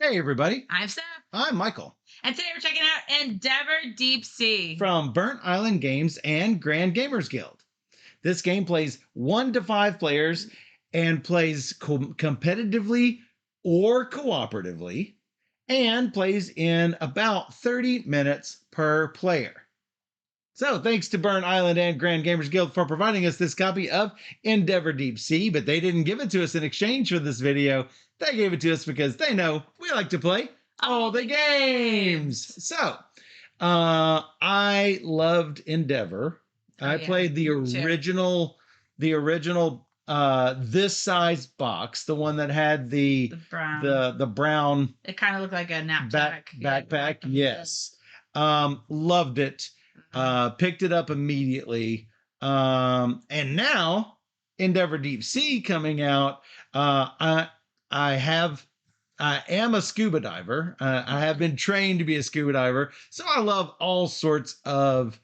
Hey, everybody. I'm Steph, I'm Michael and today we're checking out Endeavor Deep Sea. from Burnt Island Games and Grand Gamers Guild. This game plays 1 to 5 players and plays competitively or cooperatively and plays in about 30 minutes per player. So, thanks to Burnt Island and Grand Gamers Guild for providing us this copy of Endeavor Deep Sea, but they didn't give it to us in exchange for this video. They gave it to us because they know we like to play all the games. So, I loved Endeavor. I played the original this size box, the one that had the brown It kind of looked like a knapsack. backpack. Yes. Loved it. Picked it up immediately. And now Endeavor Deep Sea coming out. I am a scuba diver. I have been trained to be a scuba diver, so I love all sorts of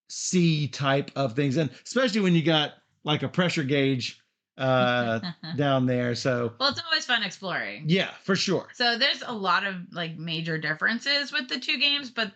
sea type of things, and especially when you got like a pressure gauge down there. So, well, it's always fun exploring. Yeah, for sure. So there's a lot of like major differences with the two games, but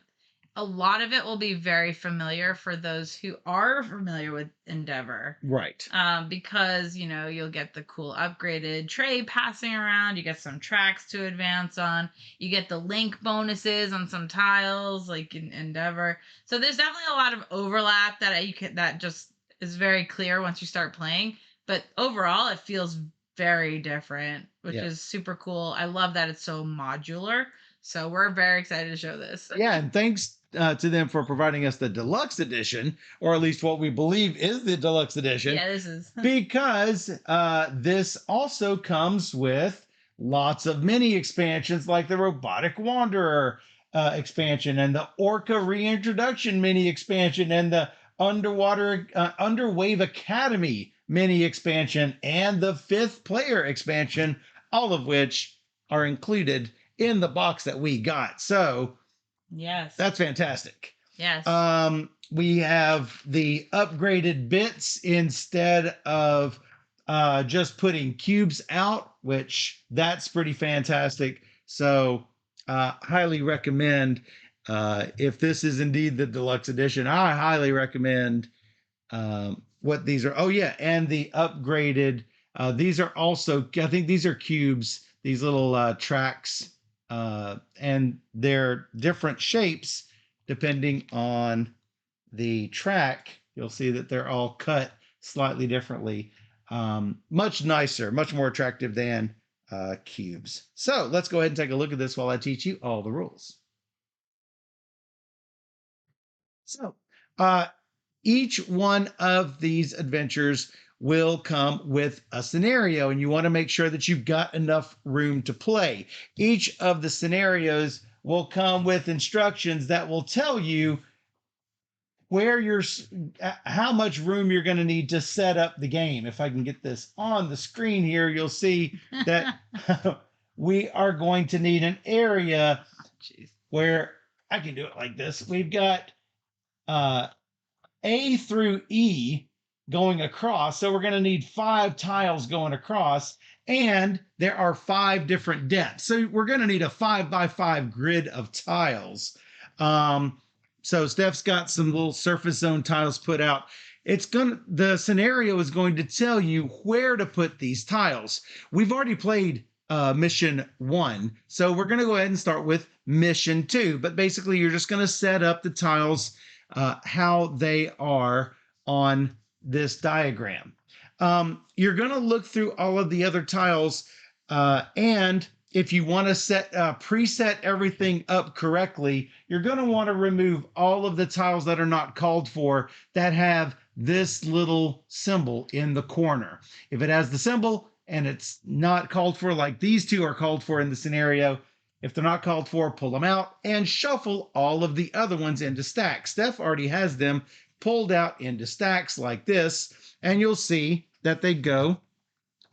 a lot of it will be very familiar for those who are familiar with Endeavor. Right. Because, you'll get the cool upgraded tray passing around. You get some tracks to advance on. You get the link bonuses on some tiles like in Endeavor. So there's definitely a lot of overlap that just is very clear once you start playing. But overall, it feels very different, which is super cool. I love that it's so modular. So we're very excited to show this. Yeah, and thanks to them for providing us the deluxe edition, or at least what we believe is the deluxe edition. Yeah, this is. Because this also comes with lots of mini expansions like the Robotic Wanderer expansion and the Orca Reintroduction mini expansion and the Underwave Academy mini expansion and the 5th player expansion, all of which are included in the box that we got. So yes, that's fantastic. Yes. We have the upgraded bits instead of just putting cubes out, which that's pretty fantastic. So highly recommend, if this is indeed the deluxe edition, I highly recommend what these are. Oh yeah, and the upgraded, these are also, I think these are cubes, these little tracks, and they're different shapes depending on the track. You'll see that they're all cut slightly differently. Much nicer, much more attractive than cubes. So let's go ahead and take a look at this while I teach you all the rules. So each one of these adventures will come with a scenario, and you want to make sure that you've got enough room to play. Each of the scenarios will come with instructions that will tell you how much room you're going to need to set up the game. If I can get this on the screen here, you'll see that we are going to need an area where I can do it like this. We've got A through E going across. So we're going to need 5 tiles going across, and there are 5 different depths. So we're going to need a 5x5 grid of tiles. So Steph's got some little surface zone tiles put out. The scenario is going to tell you where to put these tiles. We've already played mission 1, so we're going to go ahead and start with mission 2. But basically, you're just going to set up the tiles how they are on this diagram. You're going to look through all of the other tiles, and if you want to preset everything up correctly, you're going to want to remove all of the tiles that are not called for that have this little symbol in the corner. If it has the symbol and it's not called for, like these 2 are called for in the scenario, if they're not called for, pull them out and shuffle all of the other ones into stacks. Steph already has them pulled out into stacks like this, and you'll see that they go.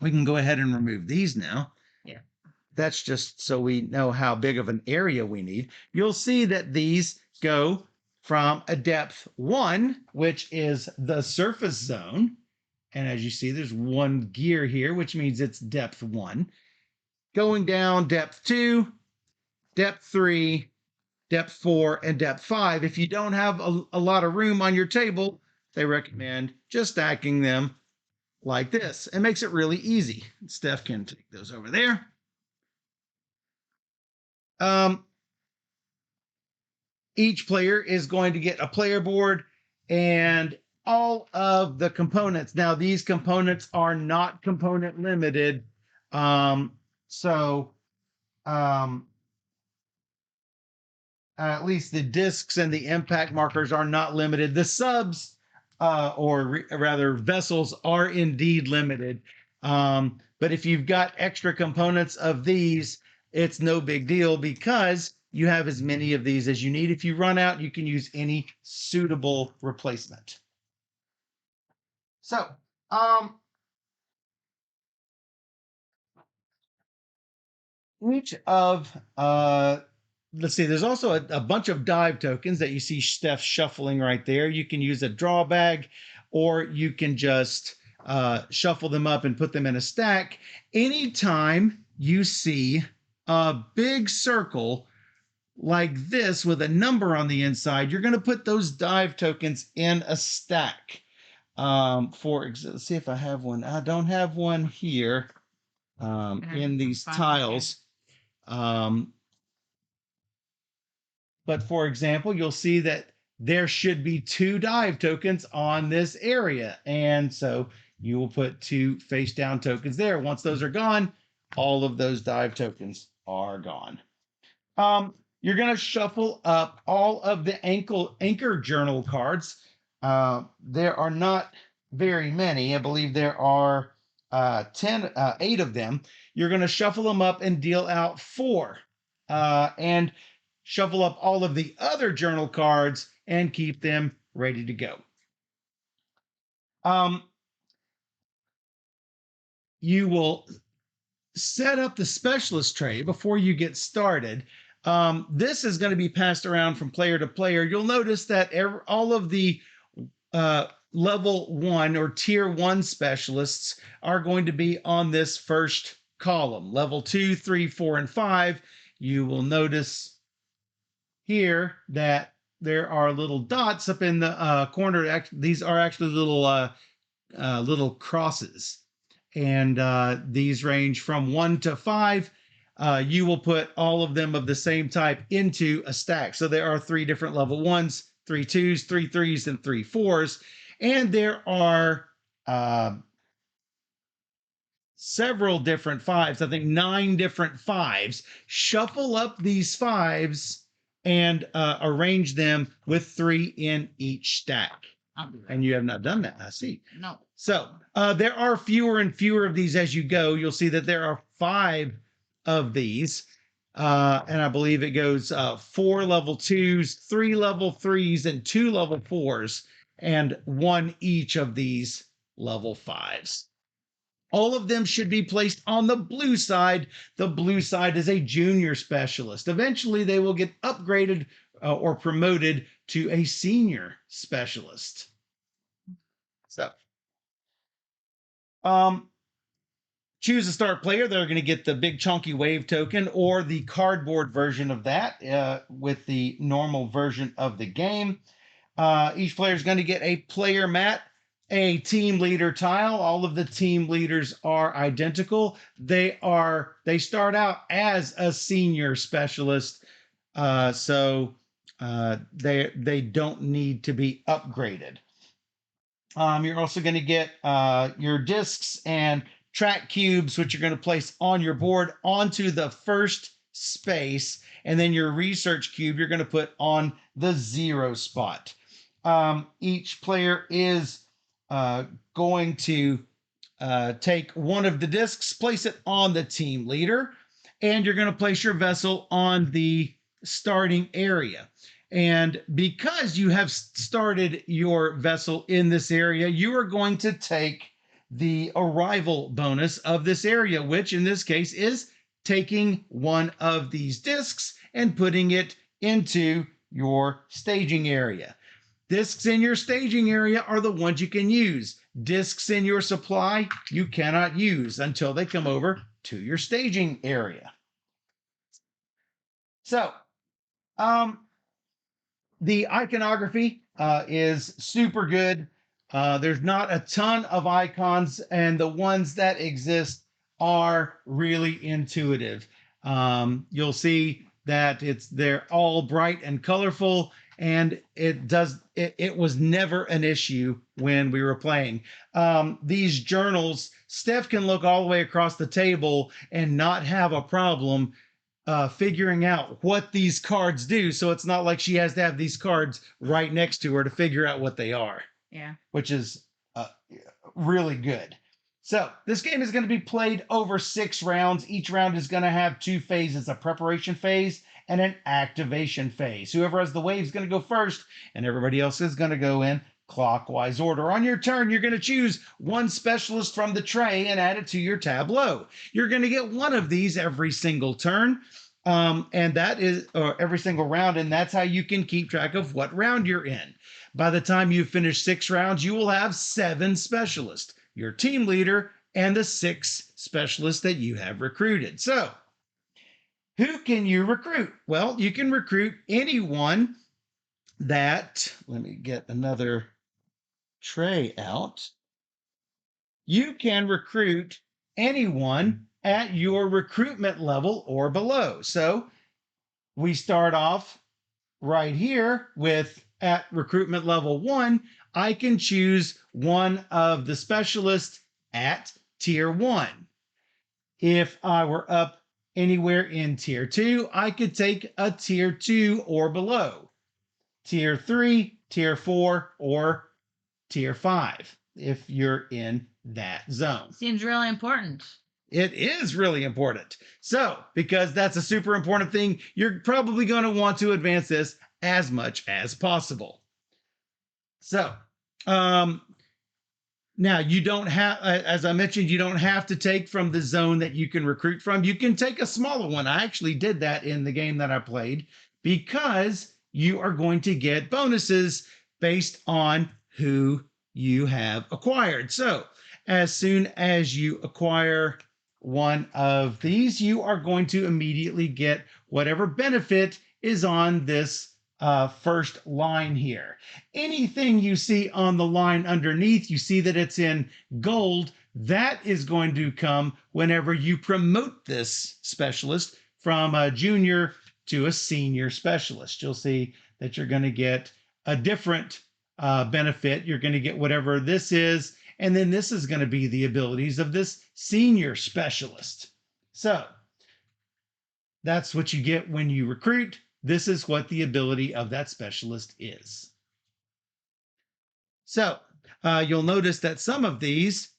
We can go ahead and remove these now. Yeah. That's just so we know how big of an area we need. You'll see that these go from a depth 1, which is the surface zone. And as you see, there's 1 gear here, which means it's depth 1. going down depth 2, depth 3, depth 4, and depth 5. If you don't have a lot of room on your table, they recommend just stacking them like this. It makes it really easy. Steph can take those over there. Each player is going to get a player board and all of the components. Now, these components are not component limited. So at least the discs and the impact markers are not limited. The subs, or rather vessels, are indeed limited. But if you've got extra components of these, it's no big deal because you have as many of these as you need. If you run out, you can use any suitable replacement. So, each of let's see, there's also a bunch of dive tokens that you see Steph shuffling right there. You can use a draw bag, or you can just shuffle them up and put them in a stack. Anytime you see a big circle like this with a number on the inside, you're going to put those dive tokens in a stack. Let's see if I have one. I don't have one here in these tiles. But for example, you'll see that there should be 2 dive tokens on this area. And so you will put 2 face down tokens there. Once those are gone, all of those dive tokens are gone. You're going to shuffle up all of the anchor journal cards. There are not very many. I believe there are 8 of them. You're going to shuffle them up and deal out 4. And shuffle up all of the other journal cards and keep them ready to go. You will set up the specialist tray before you get started. This is going to be passed around from player to player. You'll notice that all of the level 1 or tier 1 specialists are going to be on this first column. Level 2, 3, 4, and 5. You will notice here that there are little dots up in the corner. These are actually little crosses, and these range from 1 to 5. You will put all of them of the same type into a stack. So there are 3 different level 1s, 3 2s, 3 3s, and 3 4s, and there are several different 5s. I think 9 different 5s. Shuffle up these 5s and arrange them with 3 in each stack. And you have not done that, I see. No. So there are fewer and fewer of these as you go. You'll see that there are 5 of these. And I believe it goes 4 level 2s, 3 level 3s, and 2 level 4s, and 1 each of these level 5s. All of them should be placed on the blue side. The blue side is a junior specialist. Eventually, they will get upgraded or promoted to a senior specialist. So, choose a start player. They're going to get the big chunky wave token or the cardboard version of that with the normal version of the game. Each player is going to get a player mat, a team leader tile. All of the team leaders are identical. They start out as a senior specialist, so they don't need to be upgraded. You're also going to get your discs and track cubes, which you're going to place on your board onto the first space, and then your research cube you're going to put on the 0 spot. Each player is going to take one of the discs, place it on the team leader, and you're going to place your vessel on the starting area. And because you have started your vessel in this area, you are going to take the arrival bonus of this area, which in this case is taking one of these discs and putting it into your staging area. Discs in your staging area are the ones you can use. Discs in your supply you cannot use until they come over to your staging area. So, um, the iconography is super good. There's not a ton of icons, and the ones that exist are really intuitive. You'll see that they're all bright and colorful, and it was never an issue when we were playing. These journals, Steph can look all the way across the table and not have a problem figuring out what these cards do. So it's not like she has to have these cards right next to her to figure out what they are. Yeah. Which is really good. So this game is going to be played over 6 rounds. Each round is going to have 2 phases, a preparation phase and an activation phase. Whoever has the wave is going to go first, and everybody else is going to go in clockwise order. On your turn, you're going to choose one specialist from the tray and add it to your tableau. You're going to get one of these every single turn. And that is every single round, and that's how you can keep track of what round you're in. By the time you finish 6 rounds, you will have 7 specialists, your team leader, and the 6 specialists that you have recruited. So, who can you recruit? Well, you can recruit anyone that, let me get another tray out. You can recruit anyone at your recruitment level or below. So, we start off right here with at recruitment level 1, I can choose one of the specialists at tier 1. If I were up anywhere in tier 2, I could take a tier 2 or below. Tier 3, tier 4, or tier 5 if you're in that zone. Seems really important. It is really important. So, because that's a super important thing, you're probably going to want to advance this as much as possible. So, now you don't have, as I mentioned, you don't have to take from the zone that you can recruit from. You can take a smaller one. I actually did that in the game that I played because you are going to get bonuses based on who you have acquired. So, as soon as you acquire one of these, you are going to immediately get whatever benefit is on this first line here. Anything you see on the line underneath, you see that it's in gold. That is going to come whenever you promote this specialist from a junior to a senior specialist. You'll see that you're going to get a different benefit. You're going to get whatever this is, and then this is going to be the abilities of this senior specialist. So that's what you get when you recruit. This is what the ability of that specialist is. So you'll notice that some of these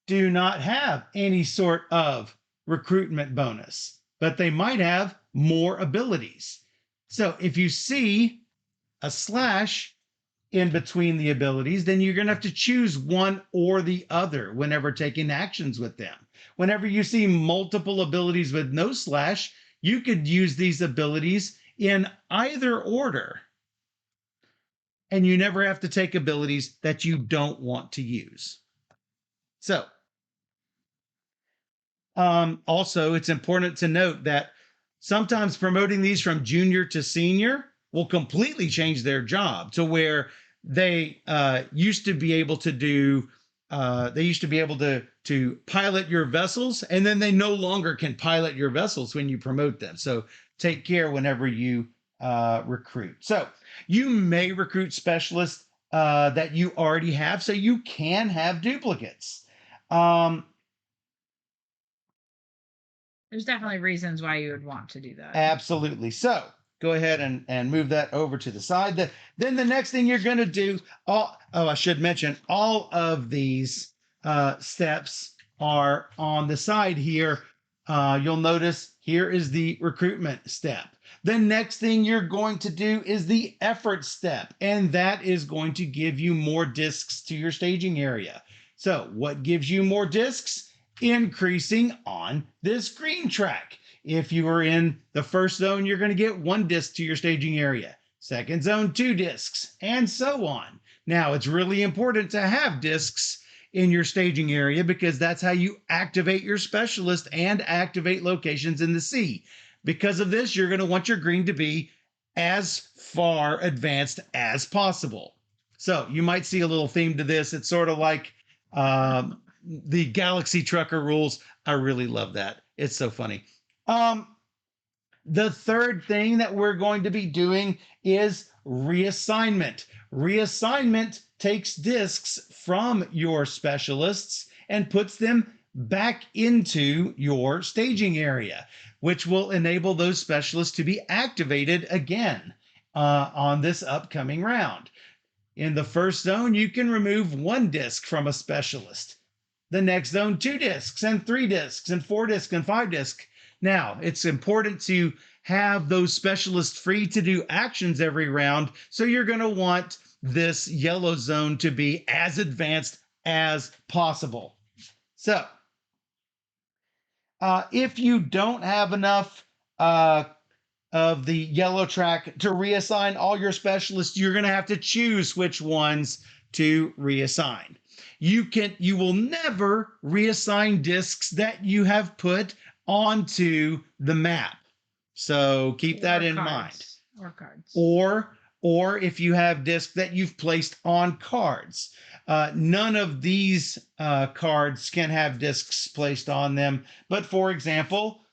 do not have any sort of recruitment bonus, but they might have more abilities. So if you see a slash in between the abilities, then you're going to have to choose one or the other whenever taking actions with them. Whenever you see multiple abilities with no slash, you could use these abilities in either order. And you never have to take abilities that you don't want to use. So, also, it's important to note that sometimes promoting these from junior to senior will completely change their job to where they used to be able to do to pilot your vessels, and then they no longer can pilot your vessels when you promote them. So take care whenever you recruit. So you may recruit specialists that you already have, so you can have duplicates. There's definitely reasons why you would want to do that. Absolutely. So go ahead and move that over to the side. Then the next thing you're going to do, I should mention, all of these steps are on the side here. You'll notice here is the recruitment step. The next thing you're going to do is the effort step, and that is going to give you more discs to your staging area. So what gives you more discs? Increasing on this green track. If you are in the first zone, you're going to get 1 disc to your staging area. Second zone, 2 discs, and so on. Now, it's really important to have discs in your staging area, because that's how you activate your specialist and activate locations in the sea. Because of this, you're going to want your green to be as far advanced as possible. So you might see a little theme to this. It's sort of like the Galaxy Trucker rules. I really love that. It's so funny. The third thing that we're going to be doing is reassignment. Reassignment takes discs from your specialists and puts them back into your staging area, which will enable those specialists to be activated again on this upcoming round. In the first zone, you can remove 1 disc from a specialist. The next zone, 2 discs and 3 discs and 4 discs and 5 discs. Now, it's important to have those specialists free to do actions every round, so you're going to want this yellow zone to be as advanced as possible. So, if you don't have enough of the yellow track to reassign all your specialists, you're going to have to choose which ones to reassign. You will never reassign discs that you have put onto the map. So keep that in mind. Or cards. Or if you have discs that you've placed on cards. None of these cards can have discs placed on them. But for example,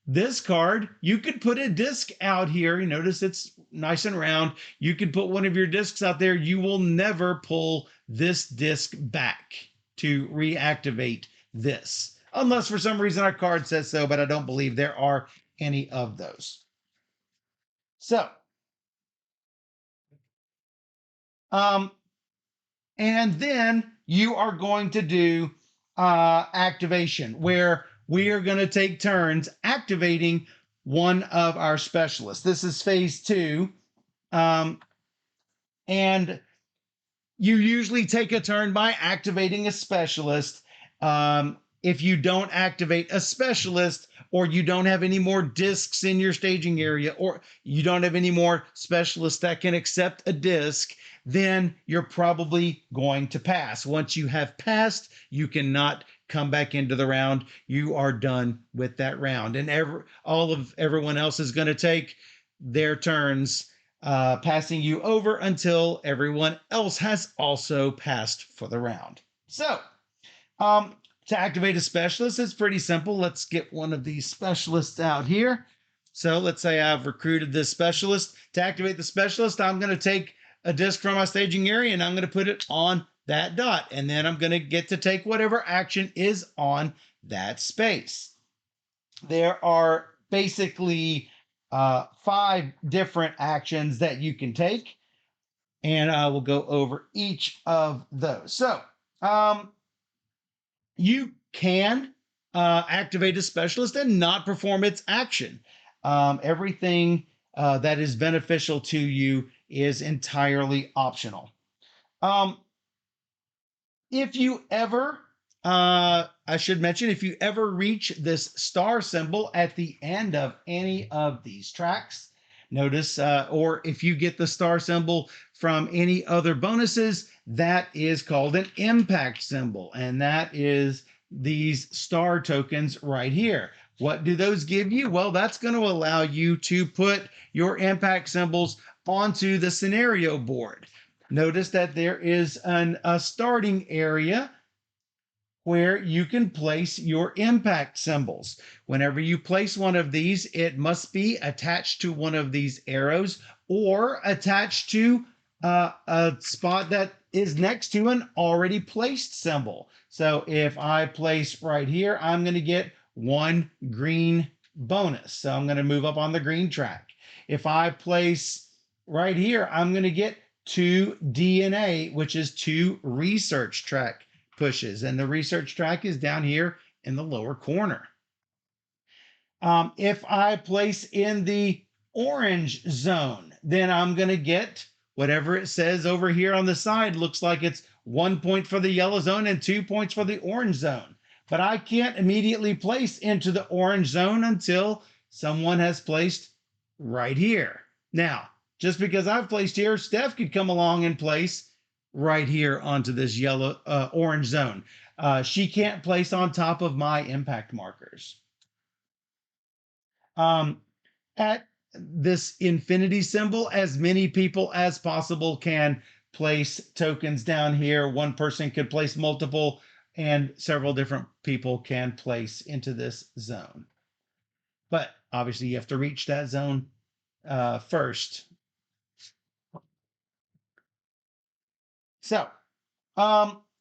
this card, you could put a disc out here. You notice it's nice and round. You could put one of your discs out there. You will never pull this disc back to reactivate this, unless for some reason our card says so, but I don't believe there are any of those. So, and then you are going to do activation, where we are going to take turns activating one of our specialists. This is phase 2. And you usually take a turn by activating a specialist. If you don't activate a specialist, or you don't have any more discs in your staging area, or you don't have any more specialists that can accept a disc, then you're probably going to pass. Once you have passed, you cannot come back into the round. You are done with that round. And everyone else is going to take their turns passing you over until everyone else has also passed for the round. So, to activate a specialist, it's pretty simple. Let's get one of these specialists out here. So let's say I've recruited this specialist. To activate the specialist, I'm going to take a disc from my staging area and I'm going to put it on that dot. And then I'm going to get to take whatever action is on that space. There are basically 5 different actions that you can take, and I will go over each of those. So, you can activate a specialist and not perform its action. Everything that is beneficial to you is entirely optional. If you ever, I should mention, if you ever reach this star symbol at the end of any of these tracks, notice, or if you get the star symbol from any other bonuses, that is called an impact symbol. And that is these star tokens right here. What do those give you? Well, that's going to allow you to put your impact symbols onto the scenario board. Notice that there is a starting area where you can place your impact symbols. Whenever you place one of these, it must be attached to one of these arrows or attached to a spot that is next to an already placed symbol. So if I place right here, I'm going to get 1 green bonus. So I'm going to move up on the green track. If I place right here, I'm going to get 2 DNA, which is 2 research track pushes. And the research track is down here in the lower corner. If I place in the orange zone, then I'm going to get whatever it says over here on the side. Looks like it's 1 point for the yellow zone and 2 points for the orange zone. But I can't immediately place into the orange zone until someone has placed right here. Now, just because I've placed here, Steph could come along and place right here onto this orange zone. She can't place on top of my impact markers. At this infinity symbol, as many people as possible can place tokens down here. One person could place multiple, and several different people can place into this zone. But obviously, you have to reach that zone first. So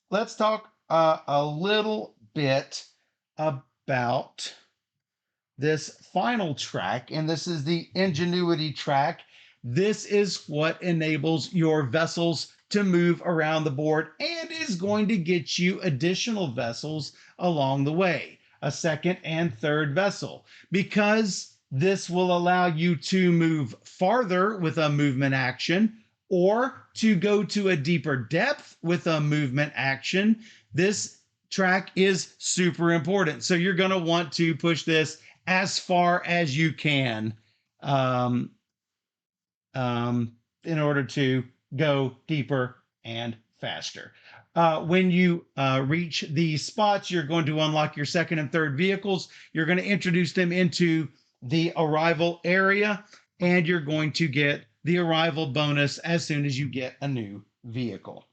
let's talk a little bit about this final track, and this is the ingenuity track. This is what enables your vessels to move around the board and is going to get you additional vessels along the way, a second and third vessel, because this will allow you to move farther with a movement action or to go to a deeper depth with a movement action. This track is super important. So you're going to want to push this as far as you can um, in order to go deeper and faster. When you reach these spots, you're going to unlock your second and third vehicles. You're going to introduce them into the arrival area, and you're going to get the arrival bonus as soon as you get a new vehicle.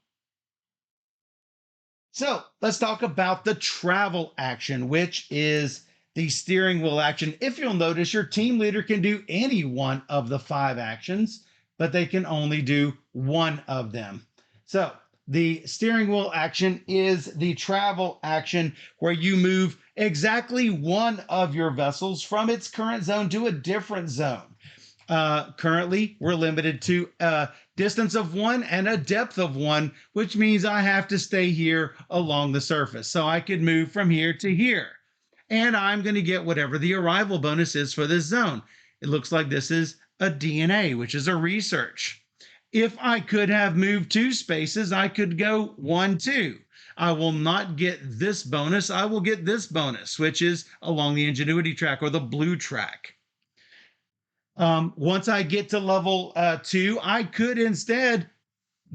So let's talk about the travel action, which is the steering wheel action. If you'll notice, your team leader can do any one of the 5 actions, but they can only do one of them. So the steering wheel action is the travel action where you move exactly one of your vessels from its current zone to a different zone. Currently, we're limited to a distance of 1 and a depth of 1, which means I have to stay here along the surface. So I could move from here to here. And I'm going to get whatever the arrival bonus is for this zone. It looks like this is a DNA, which is a research. If I could have moved 2 spaces, I could go 1, 2. I will not get this bonus. I will get this bonus, which is along the ingenuity track or the blue track. Once I get to level 2, I could instead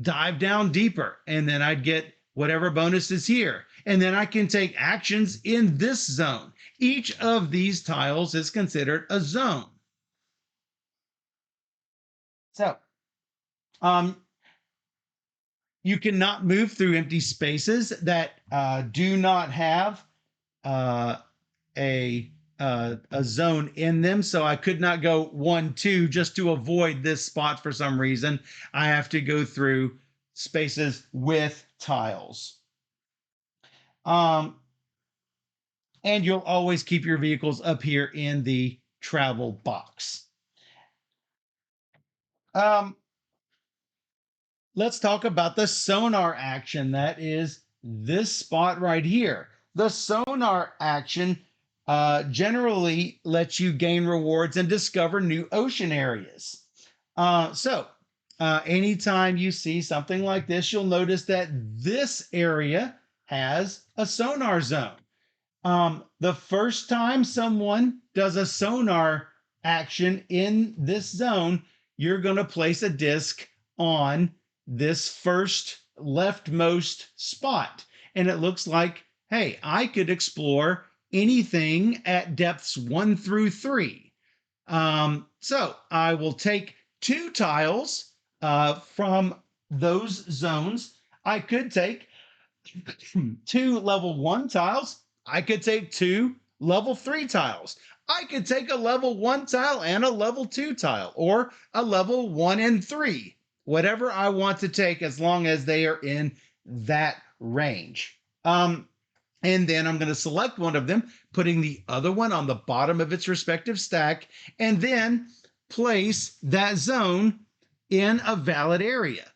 dive down deeper, and then I'd get whatever bonus is here. And then I can take actions in this zone. Each of these tiles is considered a zone. So you cannot move through empty spaces that do not have a zone in them. So I could not go 1, 2 just to avoid this spot for some reason. I have to go through spaces with tiles. And you'll always keep your vehicles up here in the travel box. Let's talk about the sonar action. That is this spot right here. The sonar action generally lets you gain rewards and discover new ocean areas. Anytime you see something like this, you'll notice that this area has a sonar zone. The first time someone does a sonar action in this zone, you're going to place a disc on this first leftmost spot. And it looks like, hey, I could explore anything at depths 1 through 3. So I will take 2 tiles from those zones. I could take 2 level 1 tiles. I could take 2 level 3 tiles. I could take a level 1 tile and a level 2 tile, or a level 1 and 3. Whatever I want to take, as long as they are in that range. And then I'm going to select one of them, putting the other one on the bottom of its respective stack, and then place that zone in a valid area.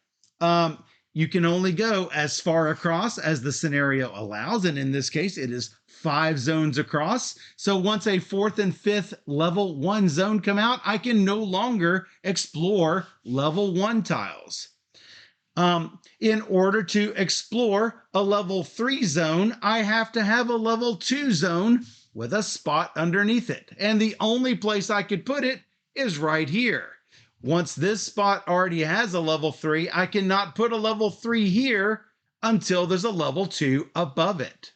You can only go as far across as the scenario allows, and in this case, it is 5 zones across. So once a 4th and 5th level 1 zone come out, I can no longer explore level 1 tiles. In order to explore a level 3 zone, I have to have a level 2 zone with a spot underneath it. And the only place I could put it is right here. once this spot already has a level 3, I cannot put a level 3 here until there's a level 2 above it.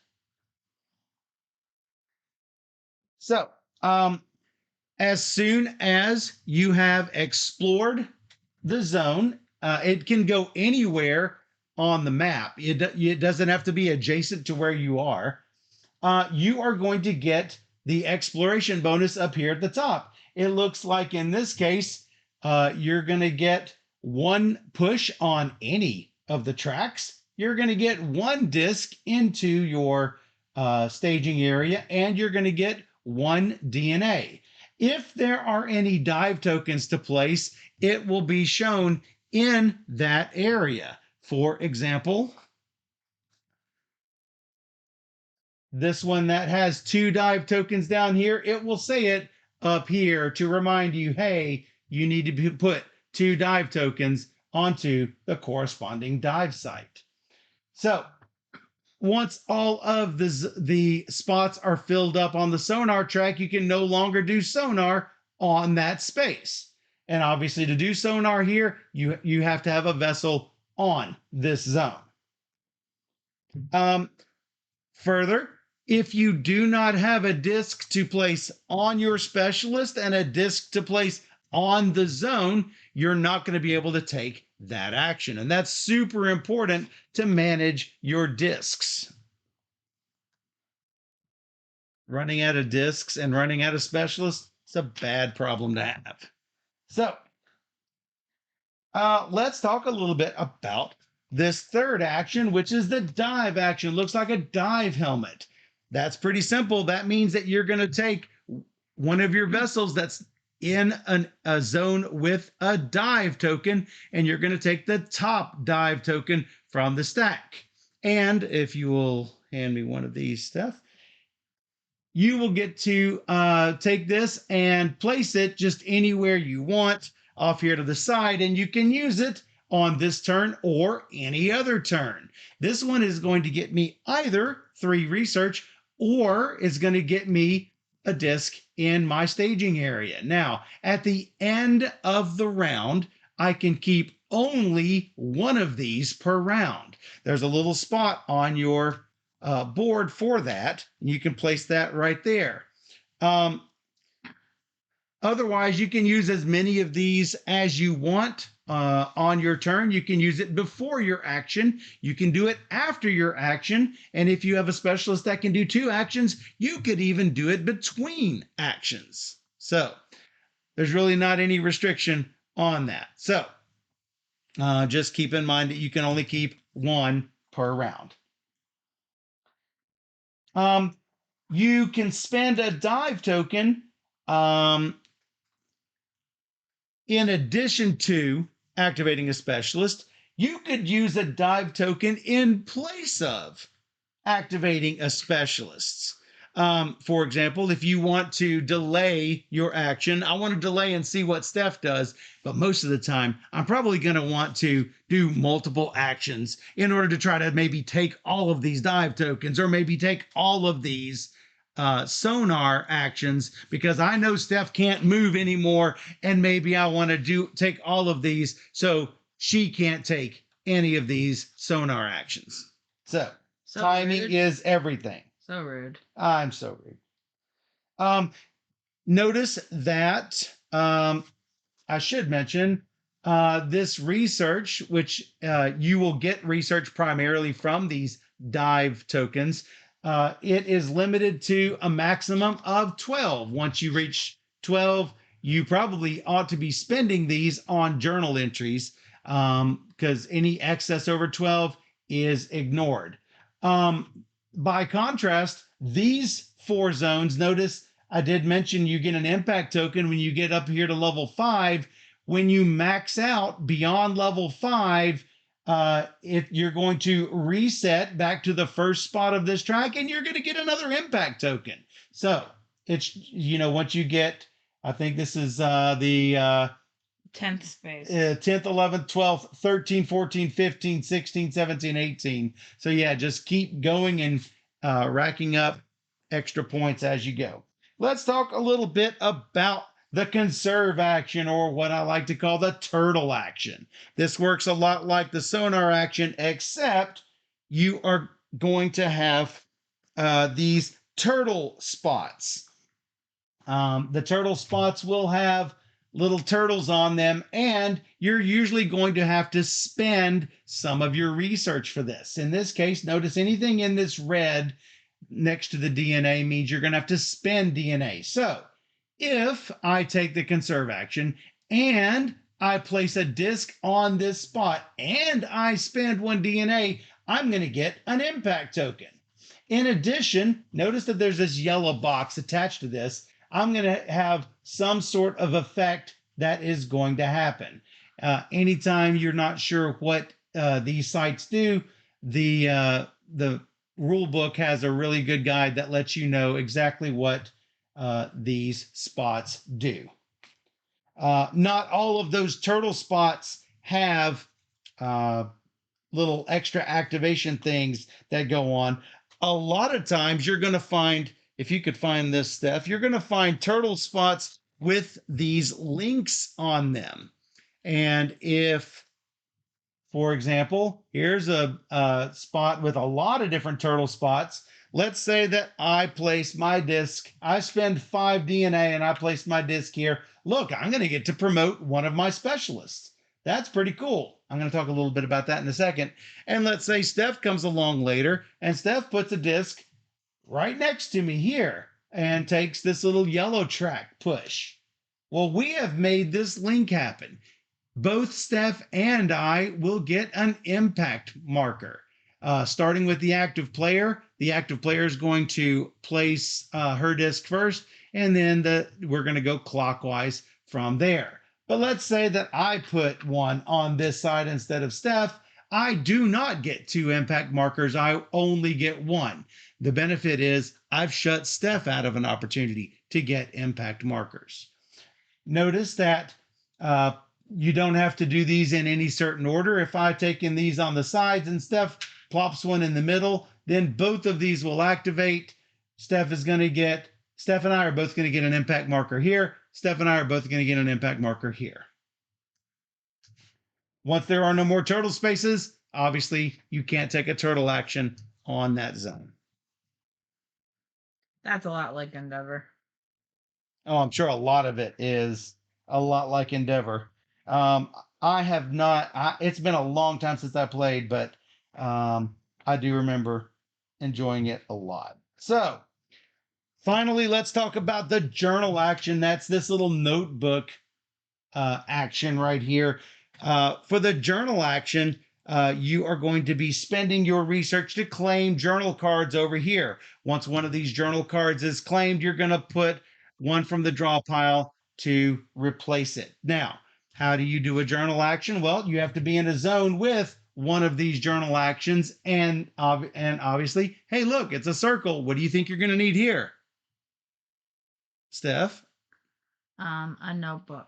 So, as soon as you have explored the zone, it can go anywhere on the map. It doesn't have to be adjacent to where you are. You are going to get the exploration bonus up here at the top. It looks like in this case, you're going to get 1 push on any of the tracks. You're going to get 1 disc into your staging area, and you're going to get 1 DNA. If there are any dive tokens to place, it will be shown in that area. For example, this one that has 2 dive tokens down here, it will say it up here to remind you, hey, you need to put 2 dive tokens onto the corresponding dive site. So once all of the spots are filled up on the sonar track, you can no longer do sonar on that space. And obviously to do sonar here, you have to have a vessel on this zone. Further, if you do not have a disc to place on your specialist and a disc to place on the zone, you're not going to be able to take that action. And that's super important to manage your discs. Running out of discs and running out of specialists, it's a bad problem to have. So let's talk a little bit about this third action, which is the dive action. Looks like a dive helmet. That's pretty simple. That means that you're going to take one of your vessels that's in a zone with a dive token, and you're going to take the top dive token from the stack. And if you will hand me one of these, Steph, you will get to take this and place it just anywhere you want off here to the side, and you can use it on this turn or any other turn. This one is going to get me either 3 research or it's going to get me a disc in my staging area. Now, at the end of the round, I can keep only 1 of these per round. There's a little spot on your board for that. You can place that right there. Otherwise, you can use as many of these as you want on your turn. You can use it before your action. You can do it after your action. And if you have a specialist that can do 2 actions, you could even do it between actions. So there's really not any restriction on that. So just keep in mind that you can only keep 1 per round. You can spend a dive token in addition to activating a specialist. You could use a dive token in place of activating a specialist. For example, if you want to delay your action, I want to delay and see what Steph does, but most of the time, I'm probably going to want to do multiple actions in order to try to maybe take all of these dive tokens or maybe take all of these sonar actions, because I know Steph can't move anymore, and maybe I want to take all of these so she can't take any of these sonar actions. So timing rude. is everything. So rude. I'm so rude. Notice that I should mention this research, which you will get research primarily from these dive tokens. It is limited to a maximum of 12. Once you reach 12, you probably ought to be spending these on journal entries because any excess over 12 is ignored. By contrast, these 4 zones, notice I did mention you get an impact token when you get up here to level 5. When you max out beyond level 5, you're going to reset back to the first spot of this track, and you're going to get another impact token. So it's, once you get, I think this is the 10th space. 10th, 11th, 12th, 13, 14, 15, 16, 17, 18. So yeah, just keep going and racking up extra points as you go. Let's talk a little bit about the conserve action, or what I like to call the turtle action. This works a lot like the sonar action, except you are going to have these turtle spots. The turtle spots will have little turtles on them, and you're usually going to have to spend some of your research for this. In this case, notice anything in this red next to the DNA means you're going to have to spend DNA. So if I take the conserve action and I place a disk on this spot and I spend one DNA, I'm going to get an impact token. In addition, notice that there's this yellow box attached to this. I'm going to have some sort of effect that is going to happen. Anytime you're not sure what these sites do, the rule book has a really good guide that lets you know exactly what these spots do. Not all of those turtle spots have little extra activation things that go on. A lot of times you're going to find, if you could find this, Steph, you're going to find turtle spots with these links on them. And if, for example, here's a spot with a lot of different turtle spots. Let's say that I place my disk, I spend 5 DNA and I place my disk here. Look, I'm going to get to promote one of my specialists. That's pretty cool. I'm going to talk a little bit about that in a second. And let's say Steph comes along later and Steph puts a disk right next to me here and takes this little yellow track push. Well, we have made this link happen. Both Steph and I will get an impact marker. Starting with the active player is going to place her disk first, and then we're going to go clockwise from there. But let's say that I put one on this side instead of Steph. I do not get 2 impact markers. I only get 1. The benefit is I've shut Steph out of an opportunity to get impact markers. Notice that you don't have to do these in any certain order. If I've taken these on the sides and Steph plops one in the middle, then both of these will activate. Steph and I are both going to get an impact marker here. Steph and I are both going to get an impact marker here. Once there are no more turtle spaces, obviously you can't take a turtle action on that zone. That's a lot like Endeavor. Oh, I'm sure a lot of it is a lot like Endeavor. I have not, it's been a long time since I played, but I do remember enjoying it a lot. So, finally, let's talk about the journal action. That's this little notebook action right here. For the journal action, you are going to be spending your research to claim journal cards over here. Once one of these journal cards is claimed, you're going to put one from the draw pile to replace it. Now, how do you do a journal action? Well, you have to be in a zone with one of these journal actions, and obviously, hey, look, it's a circle. What do you think you're going to need here? Steph? A notebook.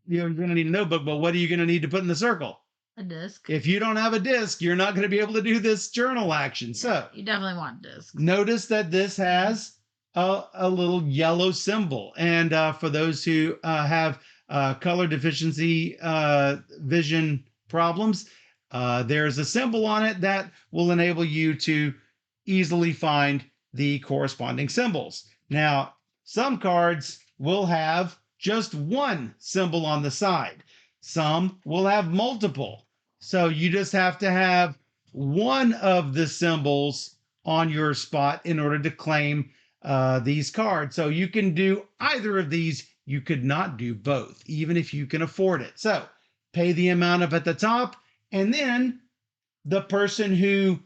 You're going to need a notebook, but what are you going to need to put in the circle? A disc. If you don't have a disc, you're not going to be able to do this journal action. So you definitely want discs. Notice that this has a little yellow symbol. And for those who have color deficiency vision problems, there's a symbol on it that will enable you to easily find the corresponding symbols. Now, some cards will have just one symbol on the side. Some will have multiple. So you just have to have one of the symbols on your spot in order to claim these cards. So you can do either of these. You could not do both, even if you can afford it. So pay the amount up at the top, and then the person who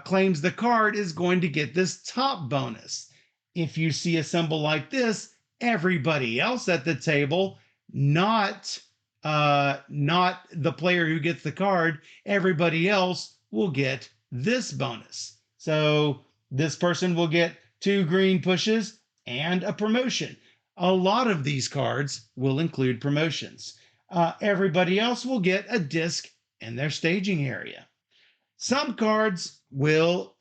claims the card is going to get this top bonus. If you see a symbol like this, everybody else at the table, not the player who gets the card, everybody else will get this bonus. So this person will get 2 green pushes and a promotion. A lot of these cards will include promotions. Everybody else will get a disc in their staging area. Some cards will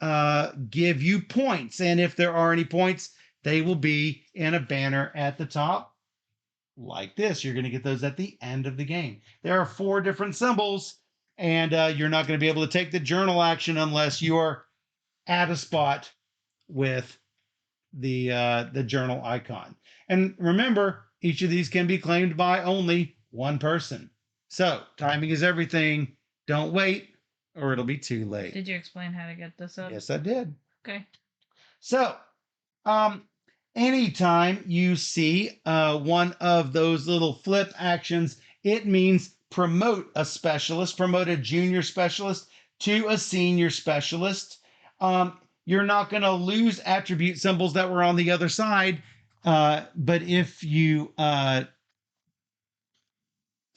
give you points, and if there are any points, they will be in a banner at the top. like this. You're going to get those at the end of the game. There are 4 different symbols, and you're not going to be able to take the journal action unless you are at a spot with the journal icon. And remember, each of these can be claimed by only one person. So timing is everything. Don't wait, or it'll be too late. Did you explain how to get this up? Yes, I did. Okay. So, anytime you see one of those little flip actions, it means promote a specialist, promote a junior specialist to a senior specialist. You're not going to lose attribute symbols that were on the other side, but if you,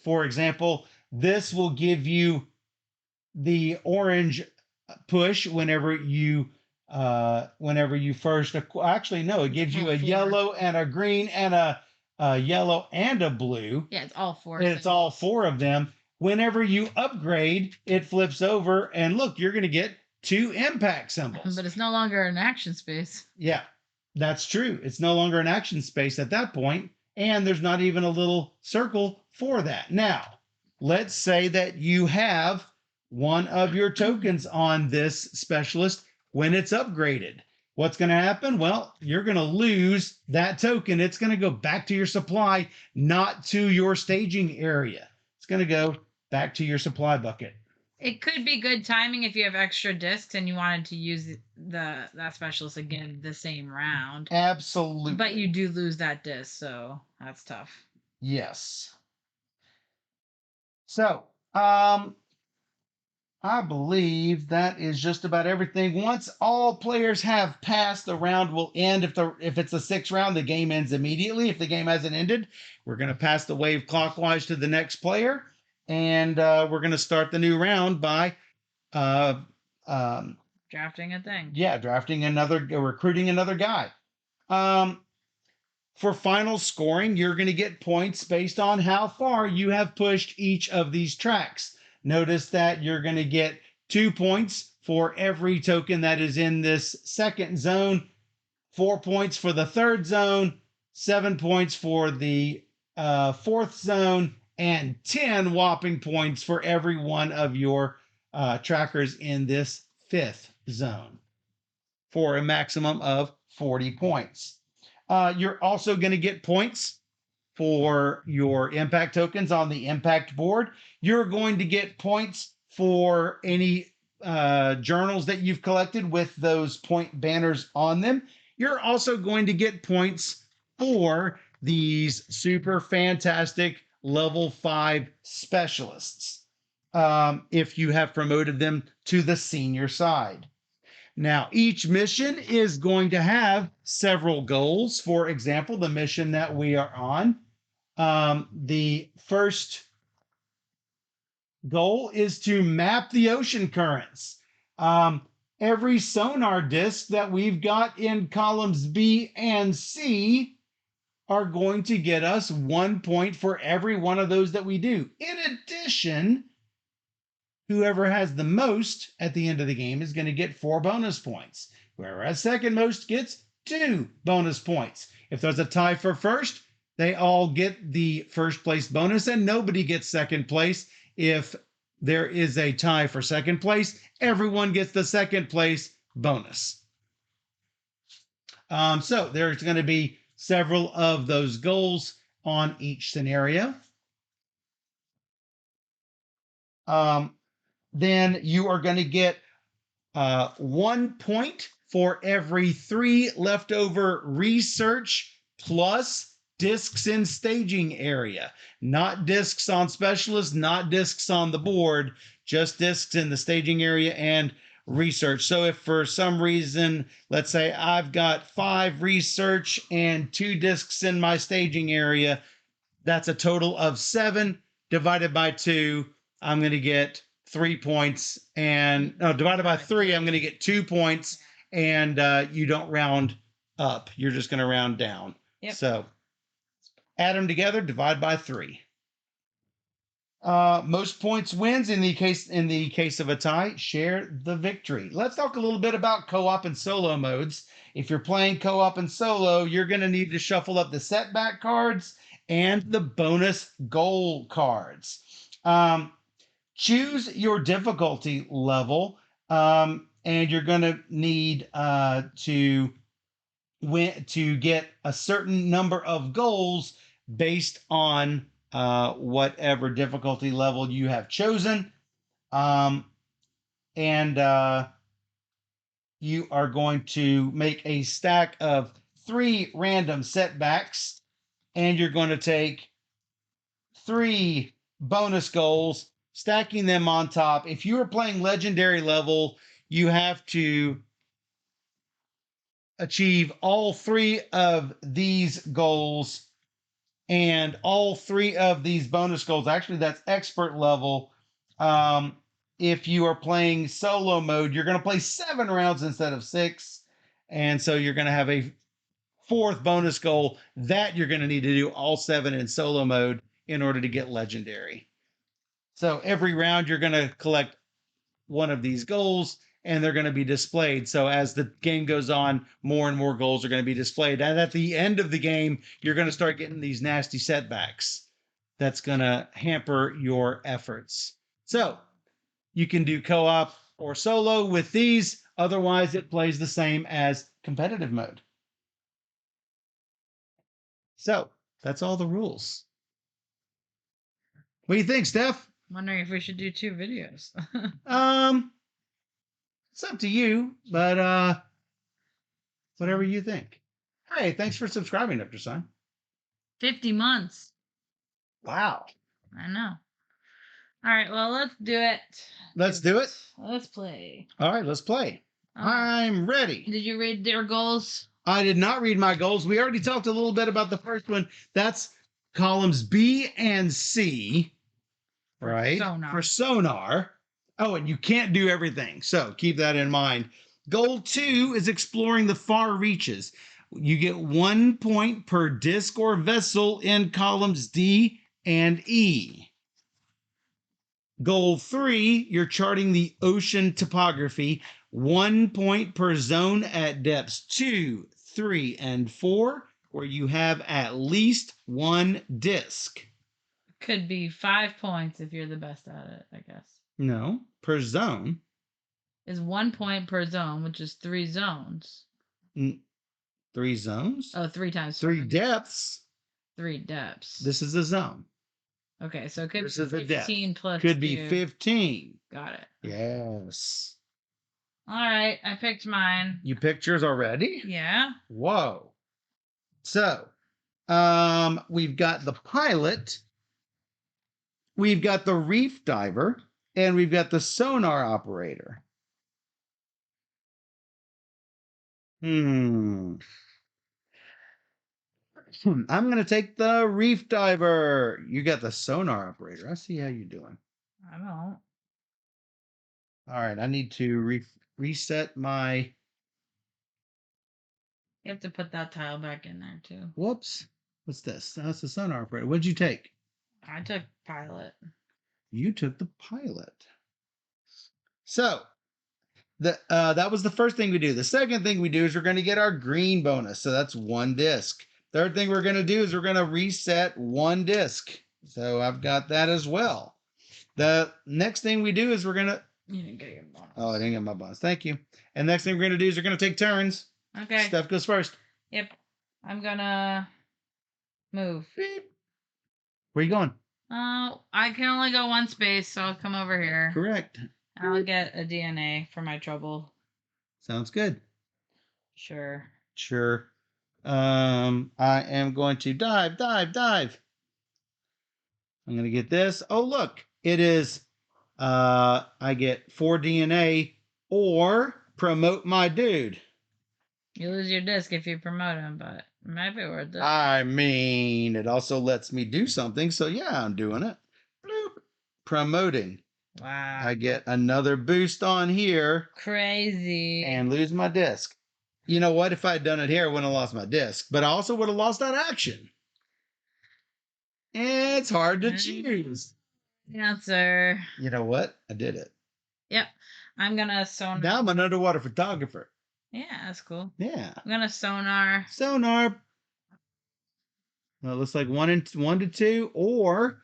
for example, this will give you the orange push whenever you first actually no, it gives you a 4. yellow and a green and a yellow and a blue. Yeah, it's all 4. It's all 4 of them. Whenever you upgrade, it flips over, and look, you're going to get 2 impact symbols. But it's no longer an action space. Yeah, that's true. It's no longer an action space at that point, and there's not even a little circle for that. Now, let's say that you have one of your tokens on this specialist when it's upgraded. What's going to happen? Well, you're going to lose that token. It's going to go back to your supply, not to your staging area. It's going to go back to your supply bucket. It could be good timing if you have extra discs and you wanted to use that specialist again the same round. Absolutely. But you do lose that disc, so that's tough. Yes. So, I believe that is just about everything. Once all players have passed, the round will end. If it's a 6th round, the game ends immediately. If the game hasn't ended, we're going to pass the wave clockwise to the next player, and we're going to start the new round by drafting a thing. Yeah, recruiting another guy. For final scoring, you're going to get points based on how far you have pushed each of these tracks. Notice that you're going to get 2 points for every token that is in this second zone, 4 points for the third zone, 7 points for the 4th zone, and 10 whopping points for every one of your trackers in this 5th zone, for a maximum of 40 points. You're also going to get points for your impact tokens on the impact board. You're going to get points for any journals that you've collected with those point banners on them. You're also going to get points for these super fantastic level 5 specialists if you have promoted them to the senior side. Now, each mission is going to have several goals. For example, the mission that we are on, the first goal is to map the ocean currents. Every sonar disc that we've got in columns B and C are going to get us 1 point for every one of those that we do. In addition, whoever has the most at the end of the game is going to get 4 bonus points. Whoever has second most gets 2 bonus points. If there's a tie for first, they all get the first place bonus, and nobody gets second place. If there is a tie for second place, everyone gets the second place bonus. So there's going to be several of those goals on each scenario. Then you are going to get 1 point for every 3 leftover research plus discs in staging area. Not discs on specialists, not discs on the board, just discs in the staging area and research. So if for some reason, let's say I've got 5 research and 2 discs in my staging area, that's a total of 7 divided by 2. I'm going to get 3 points, and divided by 3, I'm going to get 2 points, and you don't round up. You're just going to round down. Yep. So add them together, divide by 3. Most points wins. In the case of a tie, share the victory. Let's talk a little bit about co-op and solo modes. If you're playing co-op and solo, you're going to need to shuffle up the setback cards and the bonus goal cards. Choose your difficulty level, and you're going to need to get a certain number of goals based on whatever difficulty level you have chosen. And you are going to make a stack of 3 random setbacks, and you're going to take 3 bonus goals, stacking them on top. If you are playing legendary level, you have to achieve all 3 of these goals and all 3 of these bonus goals. Actually, that's expert level. If you are playing solo mode, you're going to play 7 rounds instead of 6. And so you're going to have a 4th bonus goal that you're going to need to do all 7 in solo mode in order to get legendary. So every round you're going to collect one of these goals, and they're going to be displayed. So as the game goes on, more and more goals are going to be displayed. And at the end of the game, you're going to start getting these nasty setbacks. That's going to hamper your efforts. So you can do co-op or solo with these. Otherwise, it plays the same as competitive mode. So that's all the rules. What do you think, Steph? Wondering if we should do 2 videos. It's up to you, but whatever you think. Hey, thanks for subscribing, Dr. Sign. 50 months. Wow. I know. All right, well, let's do it. Let's do it. Let's play. All right, let's play. I'm ready. Did you read their goals? I did not read my goals. We already talked a little bit about the first one. That's columns B and C, right? For sonar. Oh, and you can't do everything. So keep that in mind. Goal 2 is exploring the far reaches. You get 1 point per disc or vessel in columns D and E. Goal 3, you're charting the ocean topography. 1 point per zone at depths 2, 3, and 4, where you have at least 1 disc. Could be 5 points if you're the best at it, I guess. No, per zone. Is 1 point per zone, which is 3 zones. 3 zones? Oh, 3 times 3 depths. 3 depths. This is a zone. Okay, so it could This be is a depth. 15 plus Could 2. be 15. Got it. Yes. All right, I picked mine. You picked yours already? Yeah. Whoa. So, we've got the pilot, we've got the reef diver, and we've got the sonar operator. I'm going to take the reef diver. You got the sonar operator. I see how you're doing. I don't. All right, I need to reset my... You have to put that tile back in there, too. Whoops. What's this? That's the sonar operator. What did you take? I took pilot. You took the pilot. So, that was the first thing we do. The second thing we do is we're going to get our green bonus. So that's 1 disc. Third thing we're going to do is we're going to reset 1 disc. So I've got that as well. The next thing we do is we're going to... You didn't get your bonus. Oh, I didn't get my bonus. Thank you. And next thing we're going to do is we're going to take turns. Okay. Steph goes first. Yep. I'm going to move. Beep. Where are you going? I can only go 1 space, so I'll come over here. Correct. I'll get a DNA for my trouble. Sounds good. Sure. Sure. I am going to dive. I'm going to get this. Oh, look. It is, I get 4 DNA or promote my dude. You lose your disc if you promote him, but it might be worth it. I mean, it also lets me do something. So, yeah, I'm doing it. Bloop. Promoting. Wow. I get another boost on here. Crazy. And lose my disc. You know what? If I had done it here, I wouldn't have lost my disc. But I also would have lost that action. It's hard to choose. Answer. You know what? I did it. Yep. I'm going to sonar. Now I'm an underwater photographer. Yeah, that's cool. Yeah. I'm going to sonar. Sonar. Well, it looks like 1 to 2, or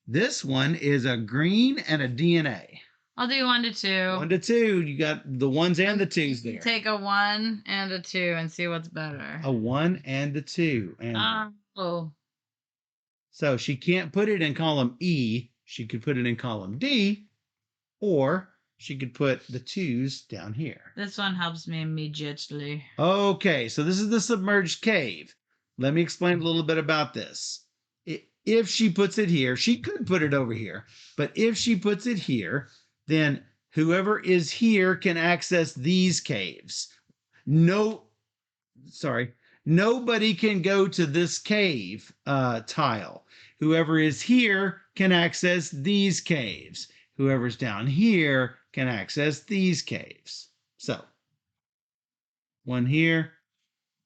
this one is a green and a DNA. I'll do 1 to 2. 1 to 2. You got the ones and the twos there. Take a 1 and a 2 and see what's better. A 1 and a 2. And oh. so she can't put it in column E. She could put it in column D, or she could put the twos down here. This one helps me immediately. Okay, so this is the submerged cave. Let me explain a little bit about this. If she puts it here, she could put it over here. But if she puts it here, then whoever is here can access these caves. Nobody can go to this cave tile. Whoever is here can access these caves. Whoever's down here can access these caves. So, 1 here,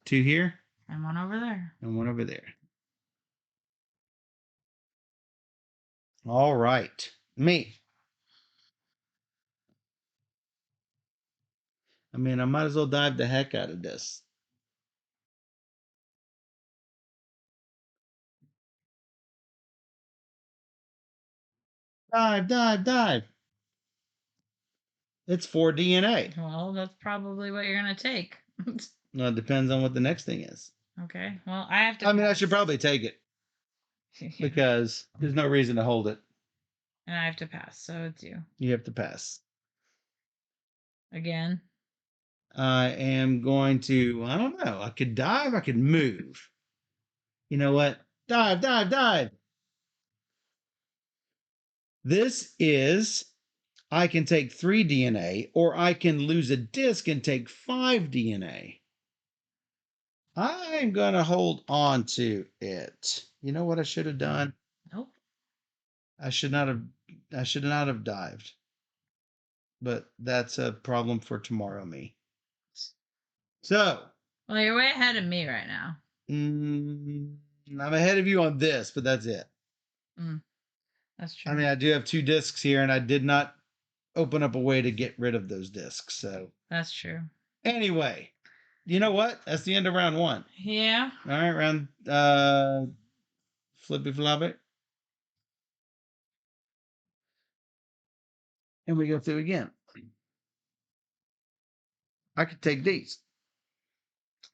2 here, and 1 over there. and 1 over there. All right. Me. I mean, I might as well dive the heck out of this. Dive, dive, dive. It's 4 DNA. Well, that's probably what you're going to take. No, it depends on what the next thing is. Okay. Well, I have to. I mean, I should probably take it because there's no reason to hold it. And I have to pass, so it's you. You have to pass. Again. I am going to, I don't know. I could dive, I could move. You know what? Dive, dive, dive. This is, I can take 3 DNA, or I can lose a disc and take 5 DNA. I'm going to hold on to it. You know what I should have done? Nope. I should not have dived. But that's a problem for tomorrow me. So, well, you're way ahead of me right now. I'm ahead of you on this, but that's it. That's true. I mean, I do have 2 discs here, and I did not open up a way to get rid of those discs. So that's true. Anyway, you know what? That's the end of round 1. Yeah. All right, round flippy floppy. And we go through again. I could take these.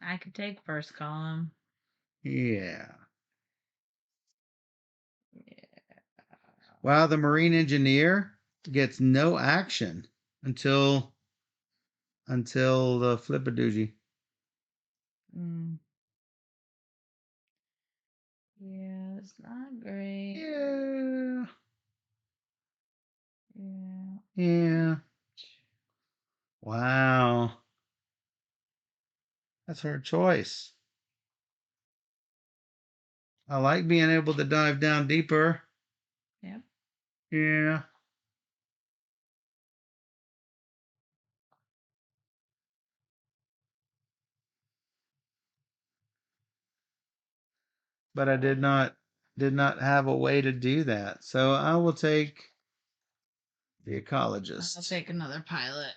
I could take first column. Yeah. Wow, the marine engineer gets no action until the flippadoogie. Yeah, it's not great. Yeah. Yeah. Yeah. Wow. That's her choice. I like being able to dive down deeper. Yep. Yeah. But I did not have a way to do that. So I will take the ecologist. I'll take another pilot.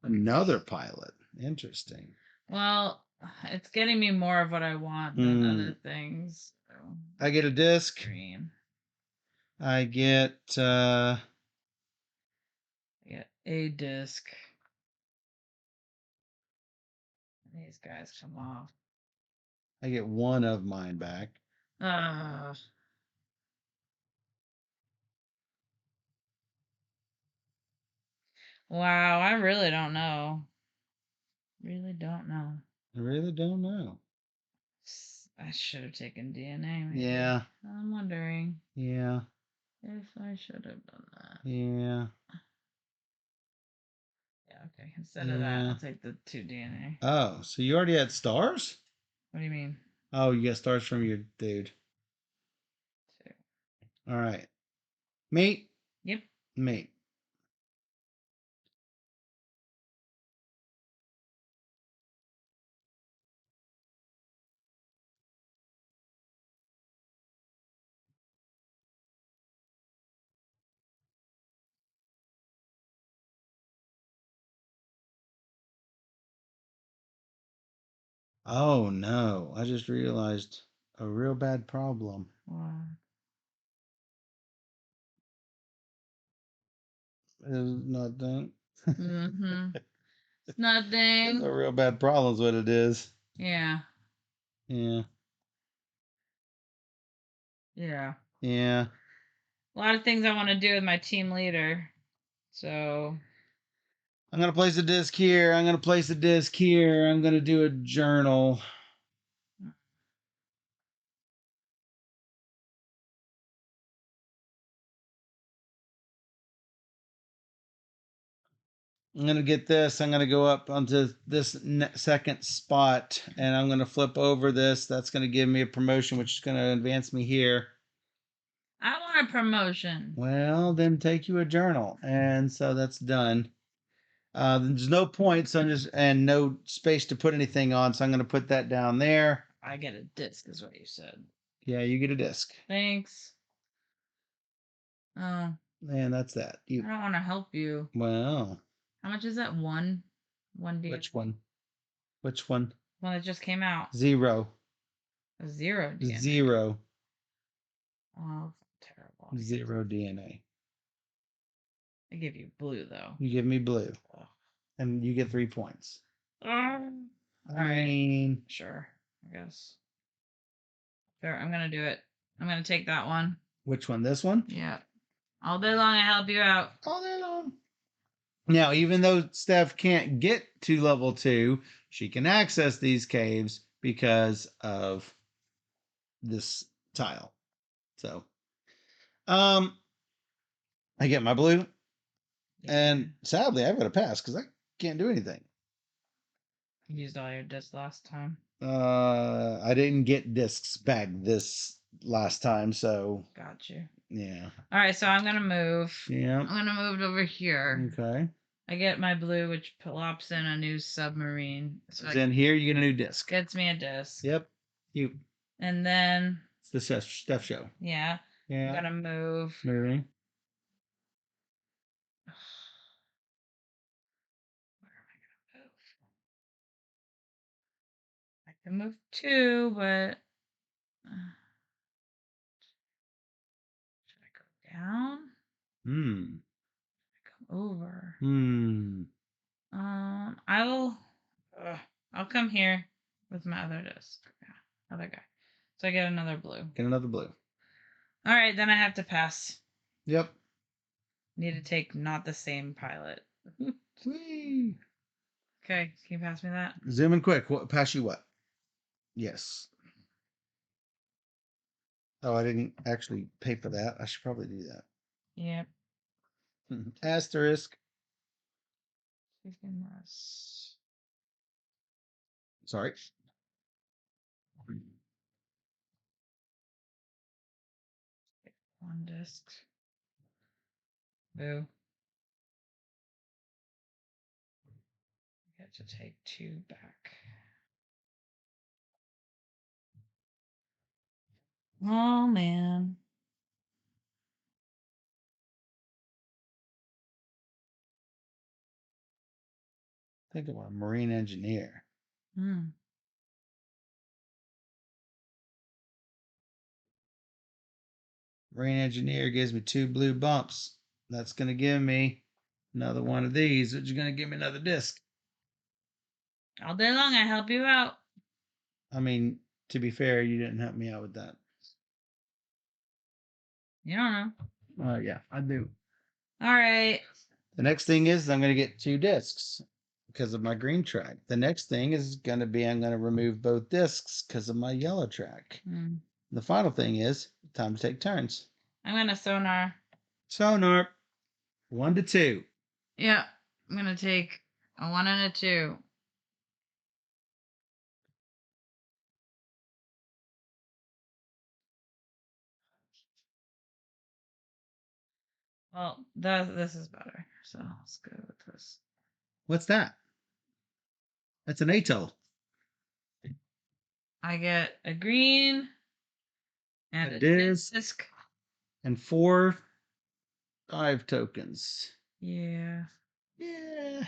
Another pilot. Interesting. Well, it's getting me more of what I want than other things. So. I get a disc. Green. I get a disc. These guys come off. I get 1 of mine back. Wow, I really don't know. Really don't know. I really don't know. I should have taken DNA. Maybe. Yeah. I'm wondering. Yeah. If I should have done that. Yeah. Yeah, okay. Instead of that, I'll take the 2 DNA. Oh, so you already had stars? What do you mean? Oh, you got stars from your dude. 2. All right. Mate? Yep. Mate. Oh no! I just realized a real bad problem. Wow. Is nothing. Mm-hmm. It's It's nothing. a real bad problem. Is what it is. Yeah. Yeah. Yeah. Yeah. A lot of things I want to do with my team leader. So I'm gonna place a disc here. I'm gonna place a disc here. I'm gonna do a journal. I'm gonna get this. I'm gonna go up onto this second spot, and I'm gonna flip over this. That's gonna give me a promotion, which is gonna advance me here. I want a promotion. Well, then take you a journal, and so that's done. There's no points, so I'm just and no space to put anything on, so I'm gonna put that down there. I get a disc, is what you said. Yeah, you get a disc, Thanks. Oh, and that's that. I don't want to help you. Well, How much is that? One D. which one? Which one? One that just came out. Zero. A zero DNA. Zero. Oh, terrible. Zero DNA. I give you blue though. You give me blue, and you get 3 points. All I right. mean, Sure. I guess. Sure. I'm gonna do it. I'm gonna take that one. which one? This one? Yeah. All day long, I help you out. All day long. Now, even though Steph can't get to level 2, she can access these caves because of this tile. So, I get my blue, and sadly, I've got to pass because I can't do anything. You used all your discs last time. I didn't get discs back this last time, so Got you. yeah. All right, so I'm gonna move. Yeah. I'm gonna move it over here. Okay. I get my blue, which plops in a new submarine. So Then here you get a new disc. gets me a disc. Yep. You. And then It's the Steph show. yeah, Yeah. I'm gonna move. Moving. Where am I gonna move? I can move two, but should I go down? Hmm. Come over. Hmm. I will. I'll come here with my other disc. Yeah, other guy. So I get another blue. Get another blue. All right, then I have to pass. Yep. Need to take not the same pilot. Whee. Okay, can you pass me that? Zoom in quick. What pass you what? Yes. Oh, I didn't actually pay for that. I should probably do that. Yep. Asterisk. Taking this. Sorry. One disc. Boo. I get to take two back. Oh man. Think of a marine engineer. Hmm. Marine engineer gives me 2 blue bumps. That's going to give me another one of these, which is going to give me another disc. All day long, I help you out. I mean, to be fair, you didn't help me out with that. You don't know. Yeah, I do. All right. The next thing is I'm going to get 2 discs because of my green track. The next thing is going to be I'm going to remove both discs because of my yellow track. Hmm. The final thing is time to take turns. I'm gonna sonar. Sonar, 1 to 2. Yeah. I'm gonna take a one and a two. Well, this is better. So let's go with this. What's that? That's an atoll. I get a green and A a disc. disc. And 4 5 tokens. Yeah. Yeah.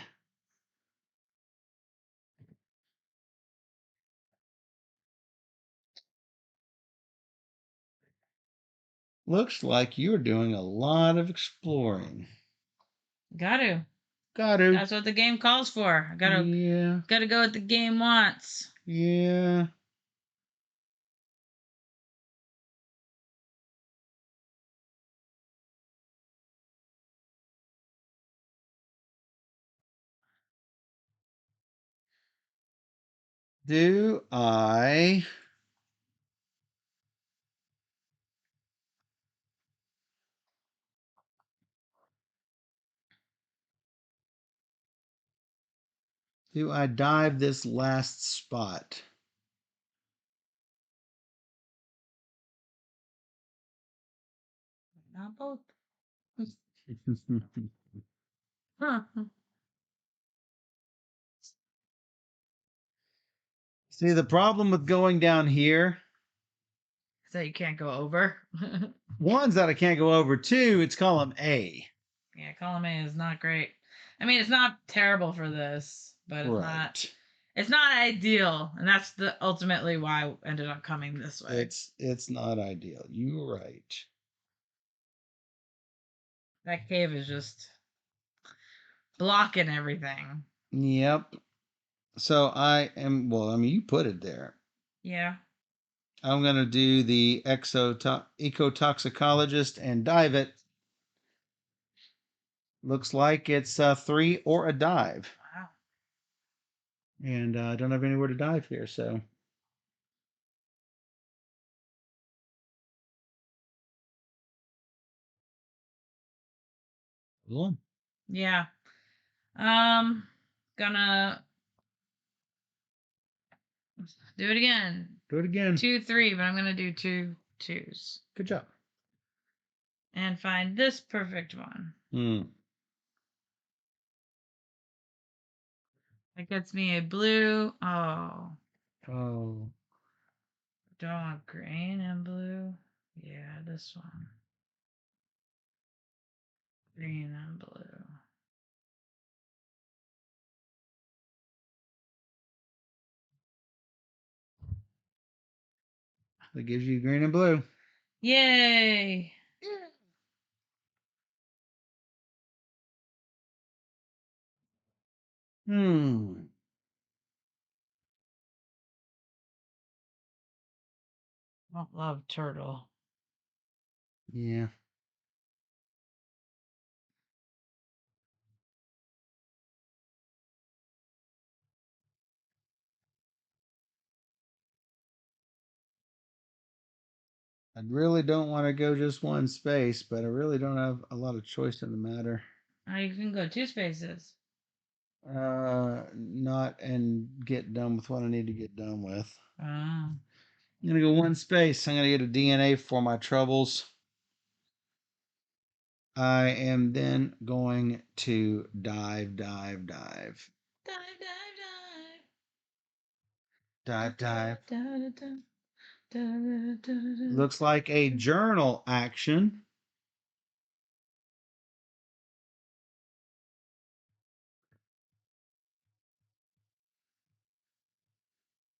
Looks like you're doing a lot of exploring. Got to. Got to. That's what the game calls for. Yeah. Gotta go what the game wants. Yeah. Do I dive this last spot? Not both. Huh. See, the problem with going down here, So you can't go over. one's that I can't go over. Two, it's column A. Yeah, column A is not great. I mean, it's not terrible for this, but it's not. Right. It's not ideal, and that's the ultimately why I ended up coming this way. It's not ideal. You're right. That cave is just blocking everything. Yep. So I am, well, I mean, you put it there. Yeah. I'm going to do the ecotoxicologist and dive it. Looks like it's a 3 or a dive. Wow. And I don't have anywhere to dive here, so. Cool. Yeah. Gonna do it again. Do it again. 2, 3, but I'm gonna do 2 twos Good job. and find this perfect one. That gets me a blue. Oh, Oh. don't want green and blue. Yeah, this one. Green and blue. That gives you green and blue. Yay! Hmm. I love turtle. Yeah. I really don't want to go just one space, but I really don't have a lot of choice in the matter. Oh, you can go 2 spaces. Not and get done with what I need to get done with. Oh. I'm gonna go one space. I'm gonna get a DNA for my troubles. I am then going to dive. Dive, Dive, dive. dive, dive. Da. Looks like a journal action.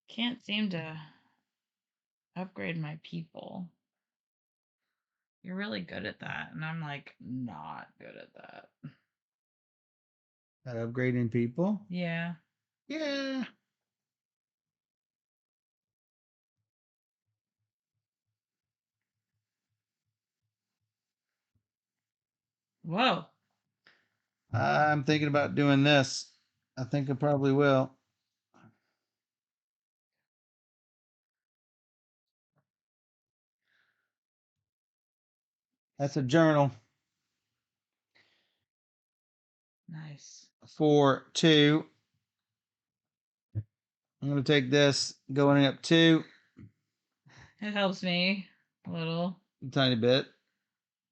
Can't seem to upgrade my people. You're really good at that, and I'm like not good at that. That upgrading people. Yeah. Yeah. Whoa. I'm thinking about doing this. I think I probably will. That's a journal Nice. for 2. I'm going to take this going up 2 It helps me a little. a tiny bit.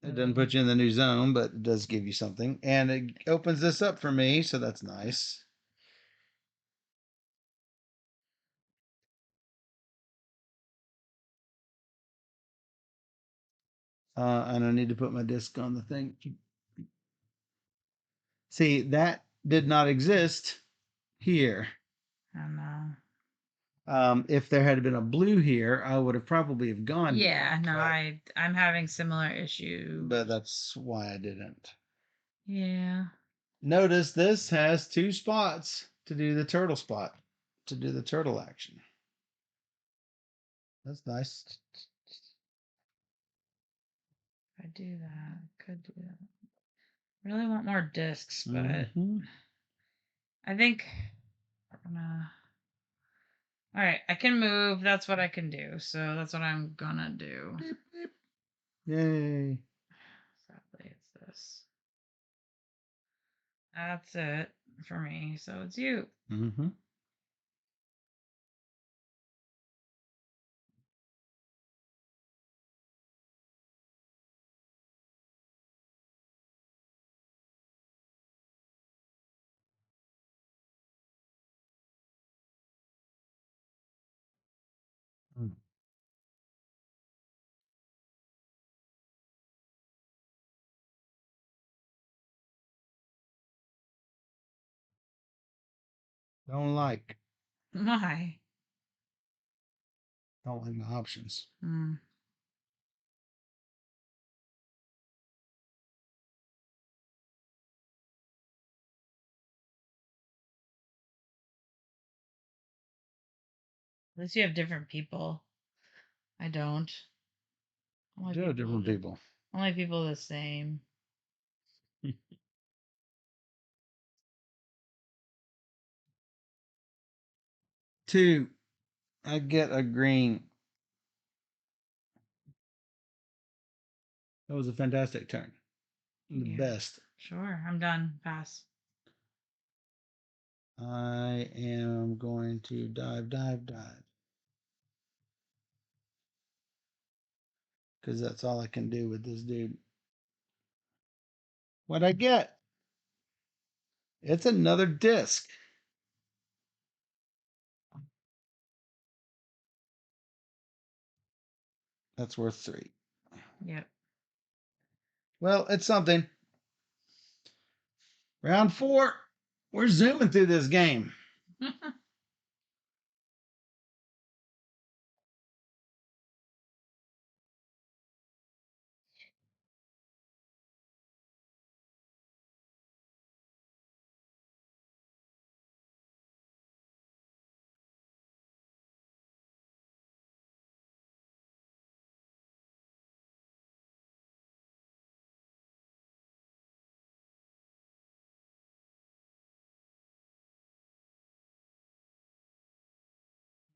It doesn't put you in the new zone, but it does give you something. And it opens this up for me, so that's nice. And I need to put my disc on the thing. See, that did not exist here. I know. If there had been a blue here, I would have probably have gone. Yeah, no, but, I'm having similar issues. but that's why I didn't. Yeah. Notice this has 2 spots to do the turtle spot, to do the turtle action. That's nice. I do that. Could do that. Really want more discs, but Mhm. I think I'm gonna. All right, I can move. That's what I can do. So that's what I'm gonna do. Beep, beep. Yay. Sadly, it's this. That's it for me. So it's you. Mm-hmm. Don't like. Why? Don't like my options. Hmm. At least you have different people. I don't. Only Do different people. Only people the same. 2. I get a green. That was a fantastic turn. The Yeah. best. Sure. I'm done. Pass. I am going to dive. Because that's all I can do with this dude. What'd I get? It's another disc. That's worth 3. Yep. Well, it's something. Round 4. We're zooming through this game.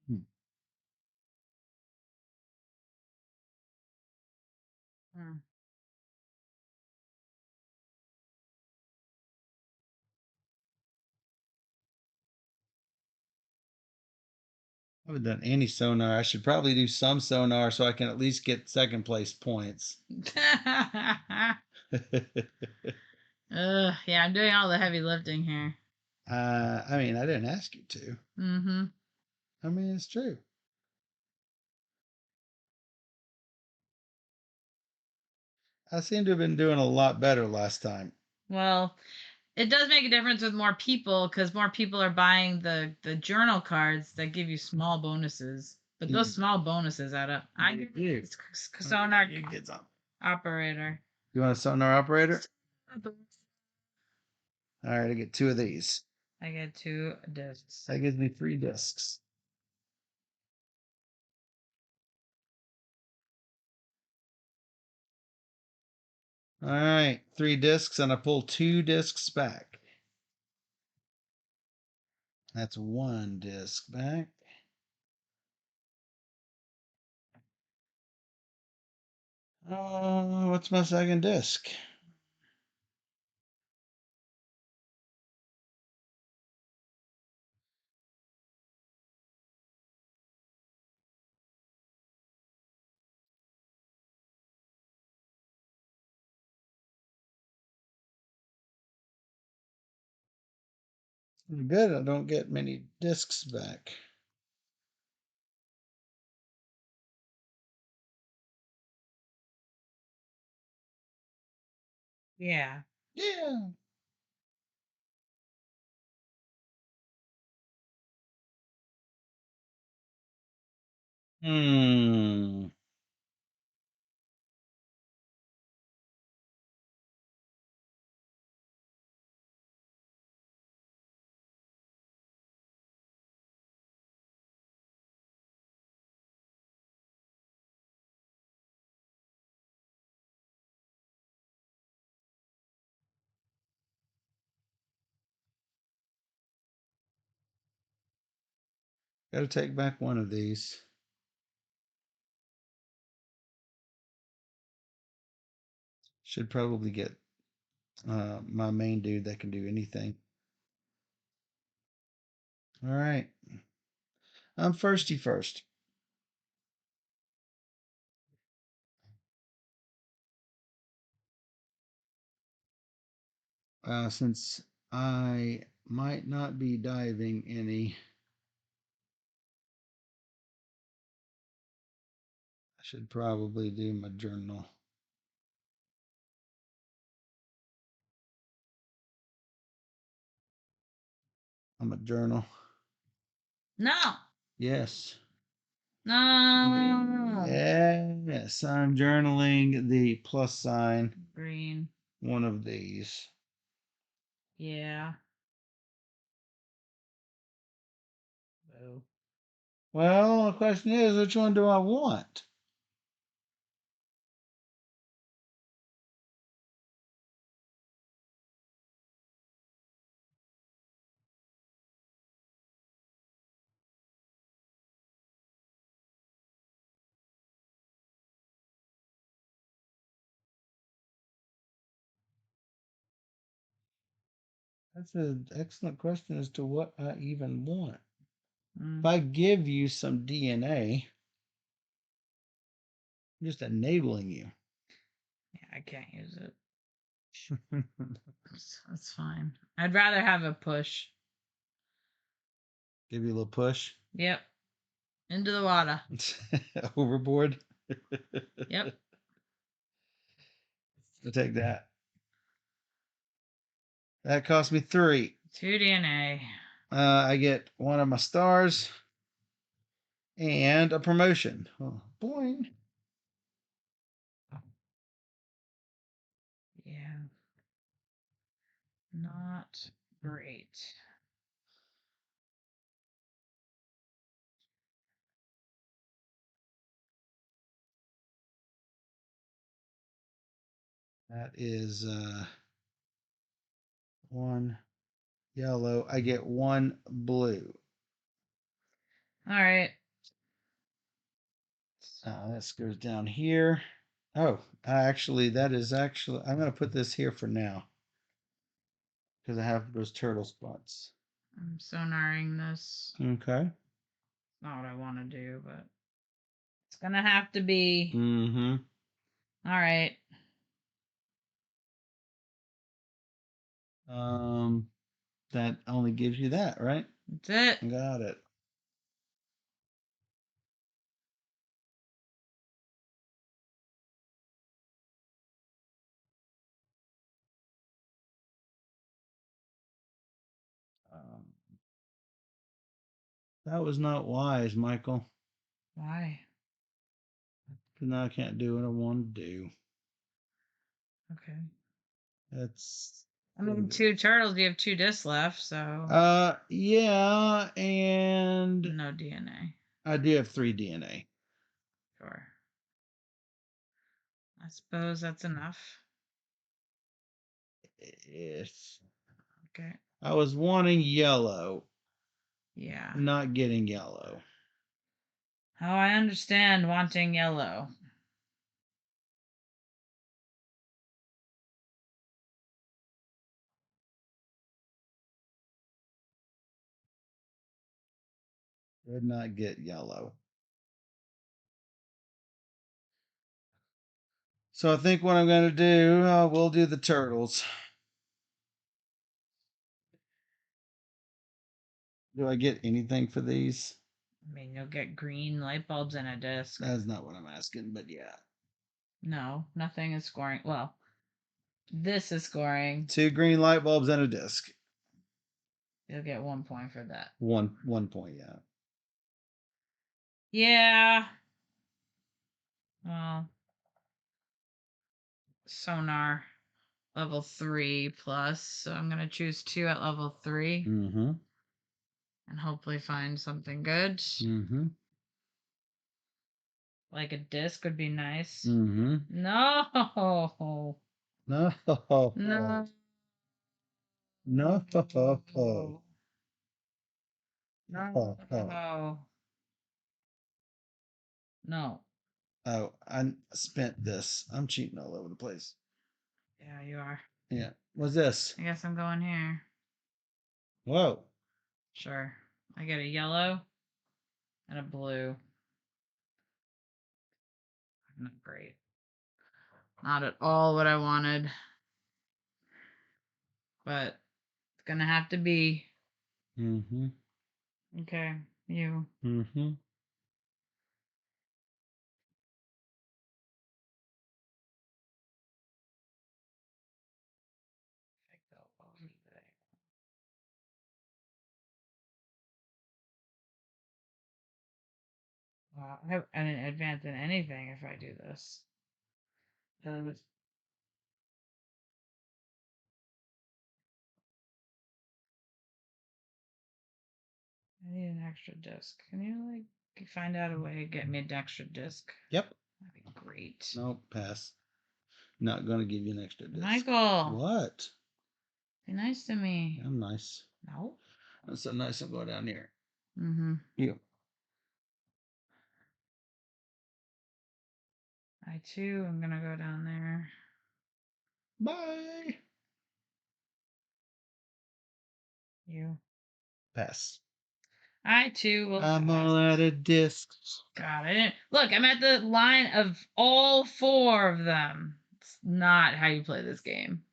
Hmm. Hmm. I haven't done any sonar. I should probably do some sonar so I can at least get second place points. Ugh, yeah, I'm doing all the heavy lifting here. I mean, I didn't ask you to. Mm-hmm. I mean, it's true. I seem to have been doing a lot better last time. Well, it does make a difference with more people because more people are buying the journal cards that give you small bonuses. But those small bonuses add up. I give You. it's sonar You get some. operator. You want a sonar operator? All right, I get 2 of these. I get 2 discs. That gives me 3 discs. All right, 3 discs, and I pull 2 discs back. That's 1 disc back. What's my second disc? Good, I don't get many discs back. Yeah. Yeah. Hmm. Got to take back one of these. Should probably get my main dude that can do anything. All right. I'm firsty first. Since I might not be diving any, I should probably do my journal. I'm a journal. No. Yes. No. Yes, I'm journaling the plus sign, Green. one of these. Yeah. Boo. Well, the question is, which one do I want? That's an excellent question as to what I even want. If I give you some DNA, I'm just enabling you. Yeah, I can't use it. That's fine. I'd rather have a push. Give you a little push. Yep. Into the water. Overboard. Yep. I'll take that. That cost me 3. 2 DNA. I get one of my stars and a promotion. Oh, boing. Yeah. Not great. That is 1 yellow. I get 1 blue. All right. This goes down here. Oh, actually, that is actually, I'm going to put this here for now because I have those turtle spots. I'm sonaring this. Okay. Not what I want to do, but it's gonna have to be. Mm-hmm. All right. That only gives you that, right? That's it. Got it. Um, that was not wise, Michael. Why? Because now I can't do what I want to do. Okay. That's. I mean, 2 turtles. You have 2 discs left, so Yeah, and no DNA. I do have 3 DNA. Sure. I suppose that's enough. If Okay. I was wanting yellow, Yeah. not getting yellow. Oh, I understand wanting yellow. Did not get yellow. So I think what I'm going to do, we'll do the turtles. Do I get anything for these? I mean, you'll get green light bulbs and a disc. That's not what I'm asking, but yeah. No, nothing is scoring. Well, this is scoring. 2 green light bulbs and a disc. You'll get 1 point for that. 1 point, yeah. Yeah. Well, sonar level 3 plus. So I'm gonna choose 2 at level 3 Mm-hmm. and hopefully find something good. Mm-hmm. Like a disc would be nice. Mm-hmm. No. No. No. No. No. Oh. No. Oh, I spent this. I'm cheating all over the place. Yeah, you are. Yeah. What's this? I guess I'm going here. Whoa. Sure. I get a yellow and a blue. Not great. Not at all what I wanted. But it's gonna have to be. Mm-hmm. Okay, you. Mm-hmm. Wow, I have an advance in anything if I do this. I need an extra disc. Can you like find out a way to get me an extra disc? Yep. That'd be great. No, pass. Not gonna give you an extra disc. Michael, What? be nice to me. I'm nice. No. That's so nice. I'll go down here. Mm-hmm. You. I too am gonna go down there. Bye. You. Pass. I too will. I'm pass. all out of discs. God, I didn't look. I'm at the line of all 4 of them. It's not how you play this game.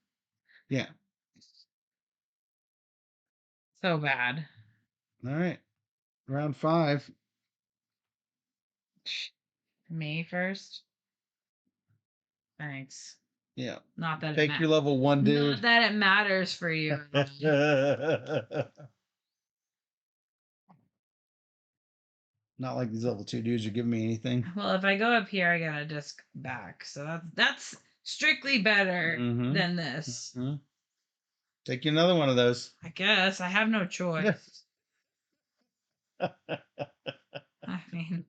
Yeah. So bad. All right. Round 5. Me first. Thanks. Yeah. Not that Take your level 1, dude. Not that it matters for you. Not like these level 2 dudes are giving me anything. Well, if I go up here, I get a disc back, so that's strictly better Mm-hmm. than this. Mm-hmm. Take you another one of those. I guess I have no choice. I mean,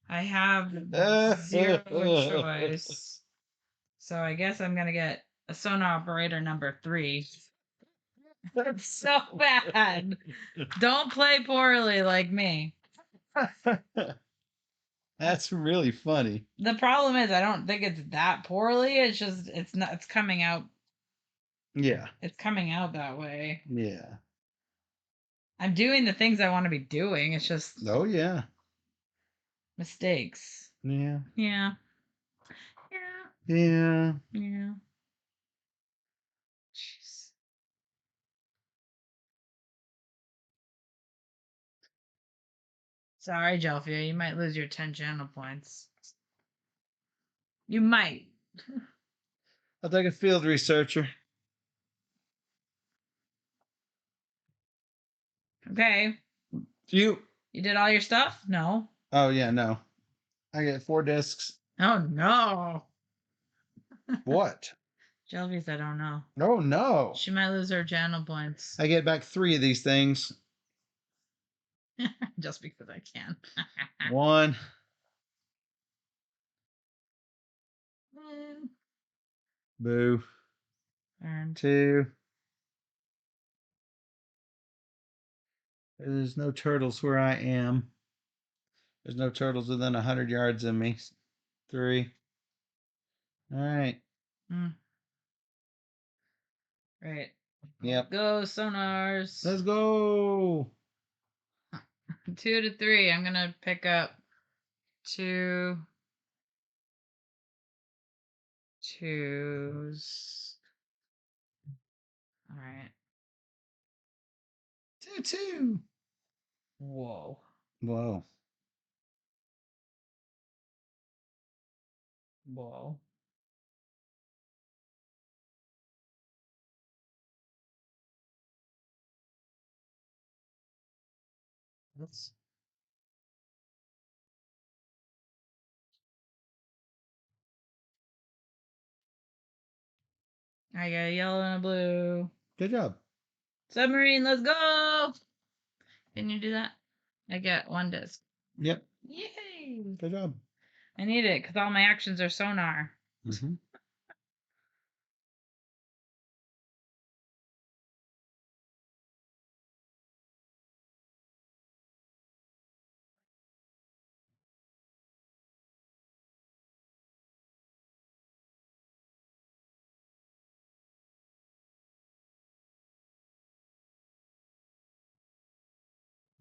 I have 0 choice. So I guess I'm gonna get a sonar operator number 3. That's so bad. Don't play poorly like me. That's really funny. The problem is I don't think it's that poorly. It's just it's not it's coming out. Yeah. It's coming out that way. Yeah. I'm doing the things I want to be doing. It's just Oh, yeah. mistakes. Yeah. Yeah. Yeah. Yeah. Yeah. Jeez. Sorry, Jelfia. You might lose your 10 channel points. You might. I'll take a field researcher. Okay. You. You did all your stuff? No. Oh, yeah, no. I get 4 discs. Oh no. What? Jelfia said, "Oh no." Oh, no. She might lose her channel points. I get back 3 of these things. Just because I can. 1. Boo. And 2. There's no turtles where I am. There's no turtles within 100 yards of me. 3. All right. Right. Yep. Go sonars. Let's go. 2 to 3. I'm gonna pick up 2 twos. All right. 2-2. Whoa. Whoa. Whoa. That's I got a yellow and a blue. Good job. Submarine, let's go! Can you do that? I get 1 disc. Yep. Yay! Good job. I need it because all my actions are sonar. Mm-hmm.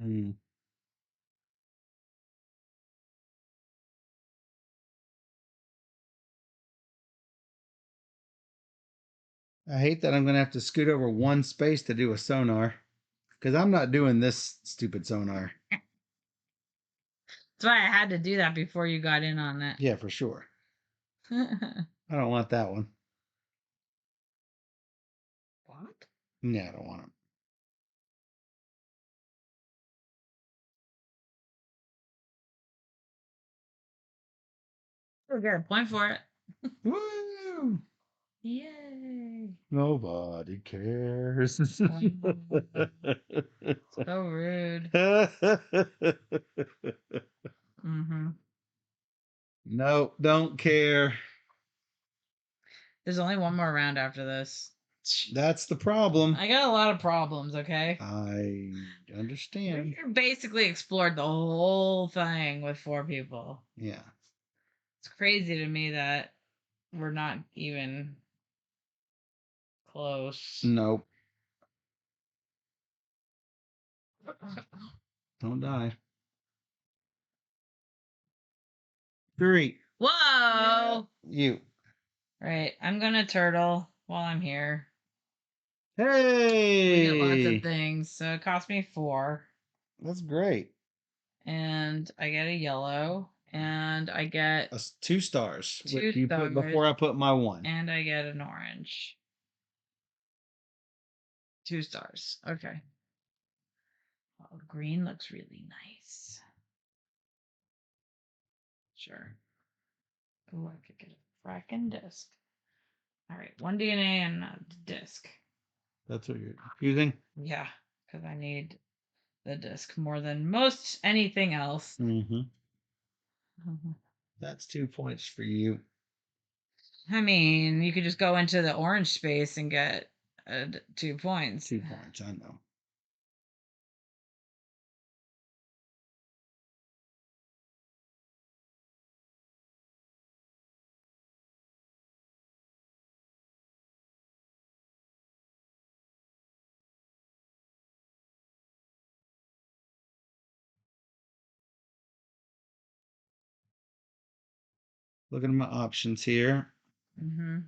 Mm. I hate that I'm going to have to scoot over 1 space to do a sonar because I'm not doing this stupid sonar. That's why I had to do that before you got in on it. Yeah, for sure. I don't want that one. What? Yeah, I don't want it. We'll get a point for it. Woo! Yay! Nobody cares. So rude. Mm-hmm. No, don't care. There's only 1 more round after this. That's the problem. I got a lot of problems, okay? I understand. We basically explored the whole thing with 4 people. Yeah. It's crazy to me that we're not even close. Nope. Don't die. 3. Whoa! You. Right, I'm gonna turtle while I'm here. We get lots Hey. of things, so it cost me 4. That's great. And I get a yellow, and I get That's 2 stars, 2 which you put stars, before I put my 1. and I get an orange. 2 stars. Okay. Oh, green looks really nice. Sure. Oh, I could get a fracking disc. All right, 1 DNA and a disc. That's what you're using? Yeah, because I need the disc more than most anything else. Mm-hmm. That's 2 points for you. I mean, you could just go into the orange space and get 2 points. 2 points, I know. Looking at my options here. Mm-hmm.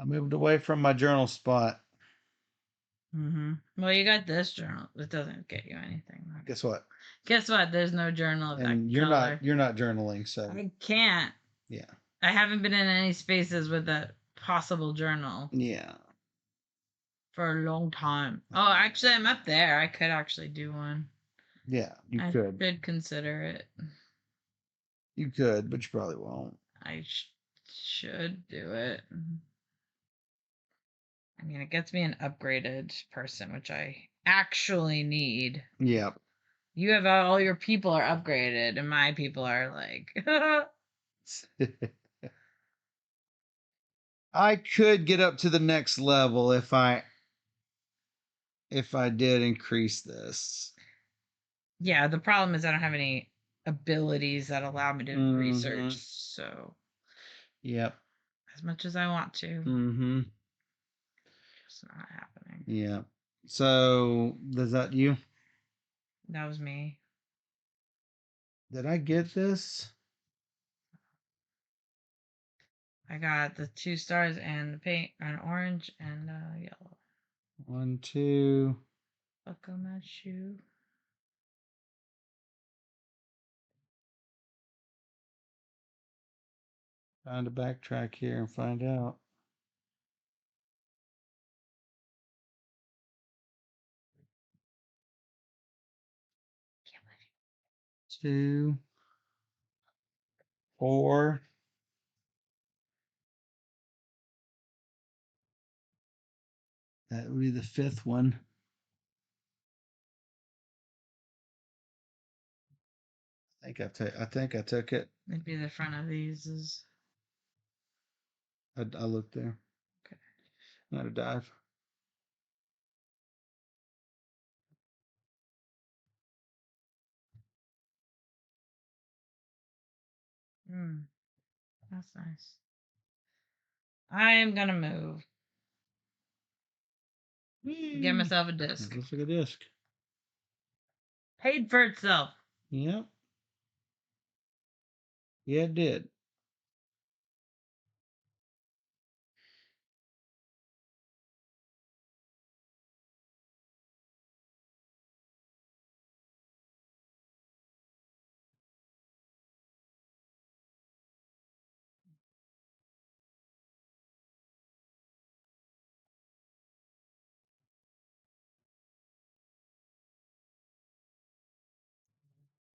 I moved away from my journal spot. Mm-hmm. Well, you got this journal. It doesn't get you anything. Guess what? Guess what? There's no journal of that And you're color. not journaling, so I can't. yeah. I haven't been in any spaces with a possible journal Yeah. for a long time. Oh, actually, I'm up there. I could actually do one. Yeah, you I could. should consider it. You could, but you probably won't. I should do it. I mean, it gets me an upgraded person, which I actually need. Yep. You have all your people are upgraded, and my people are like. I could get up to the next level if I did increase this. Yeah, the problem is I don't have any abilities that allow me to research. So, Yep. as much as I want to, Mm-hmm. it's not happening. Yeah. So is that you? That was me. Did I get this? I got the 2 stars and the paint, an orange and yellow. 1, 2. Buckle my shoe. Trying to backtrack here and find out. 2, 4. That would be the 5th one. I think I took it. Maybe the front of these is. I looked there. Okay. Not a dive. That's nice. I am gonna move. Get myself a disc. It looks like a disc. Paid for itself. Yep. Yeah, it did.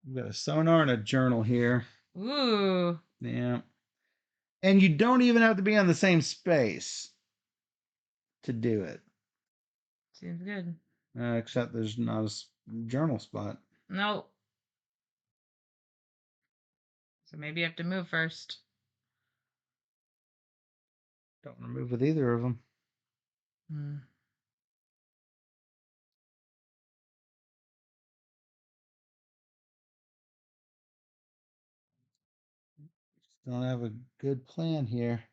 We've got a sonar and a journal here. Ooh. Yeah. And you don't even have to be on the same space to do it. Seems good. Except there's not a journal spot. Nope. So maybe you have to move first. Don't want to move with either of them. Just don't have a good plan here.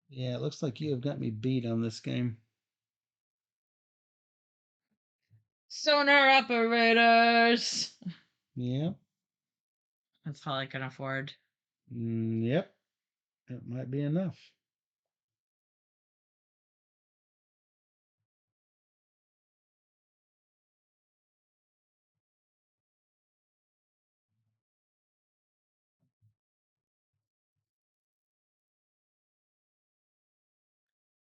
Yeah, it looks like you have got me beat on this game. Sonar operators. Yep. That's all I can afford. Yep. It might be enough.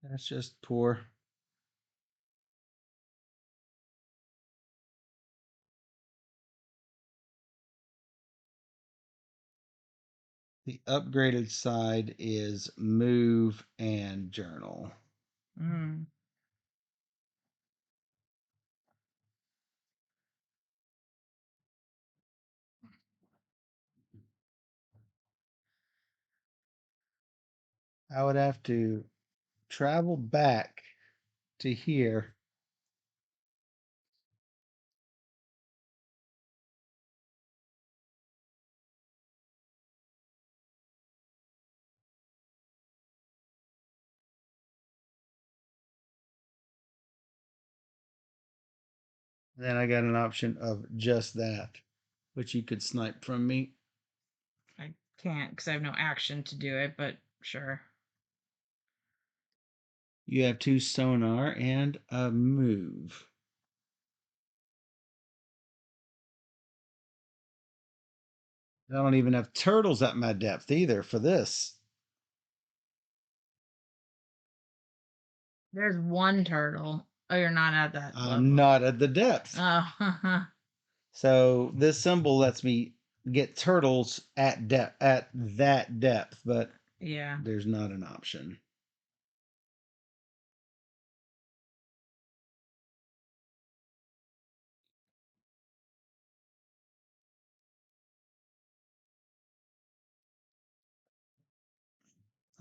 That's just poor. The upgraded side is move and journal. I would have to travel back to here. Then I got an option of just that, which you could snipe from me. I can't because I have no action to do it, but sure. You have 2 sonar and a move. I don't even have turtles at my depth either for this. There's one turtle. Oh, you're not at that level. I'm not at the depth. Oh. So this symbol lets me get turtles at that depth, but Yeah. there's not an option.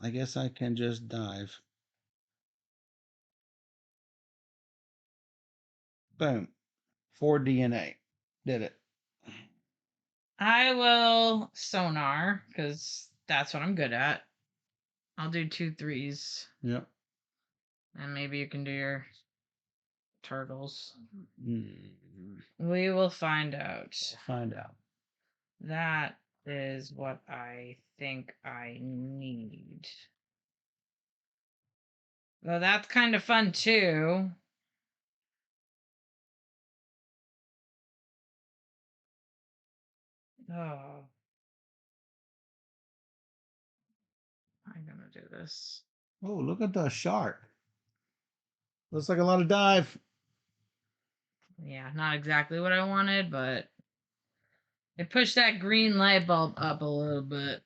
I guess I can just dive. Boom. 4 DNA. Did it. I will sonar because that's what I'm good at. I'll do 2 3s. Yep. And maybe you can do your turtles. Mm. We will find out. Find out. That is what I think I need. Well, that's kind of fun too. Oh, I'm gonna do this. Oh, look at the shark. Looks like a lot of dive. Yeah, not exactly what I wanted, but it pushed that green light bulb up a little bit.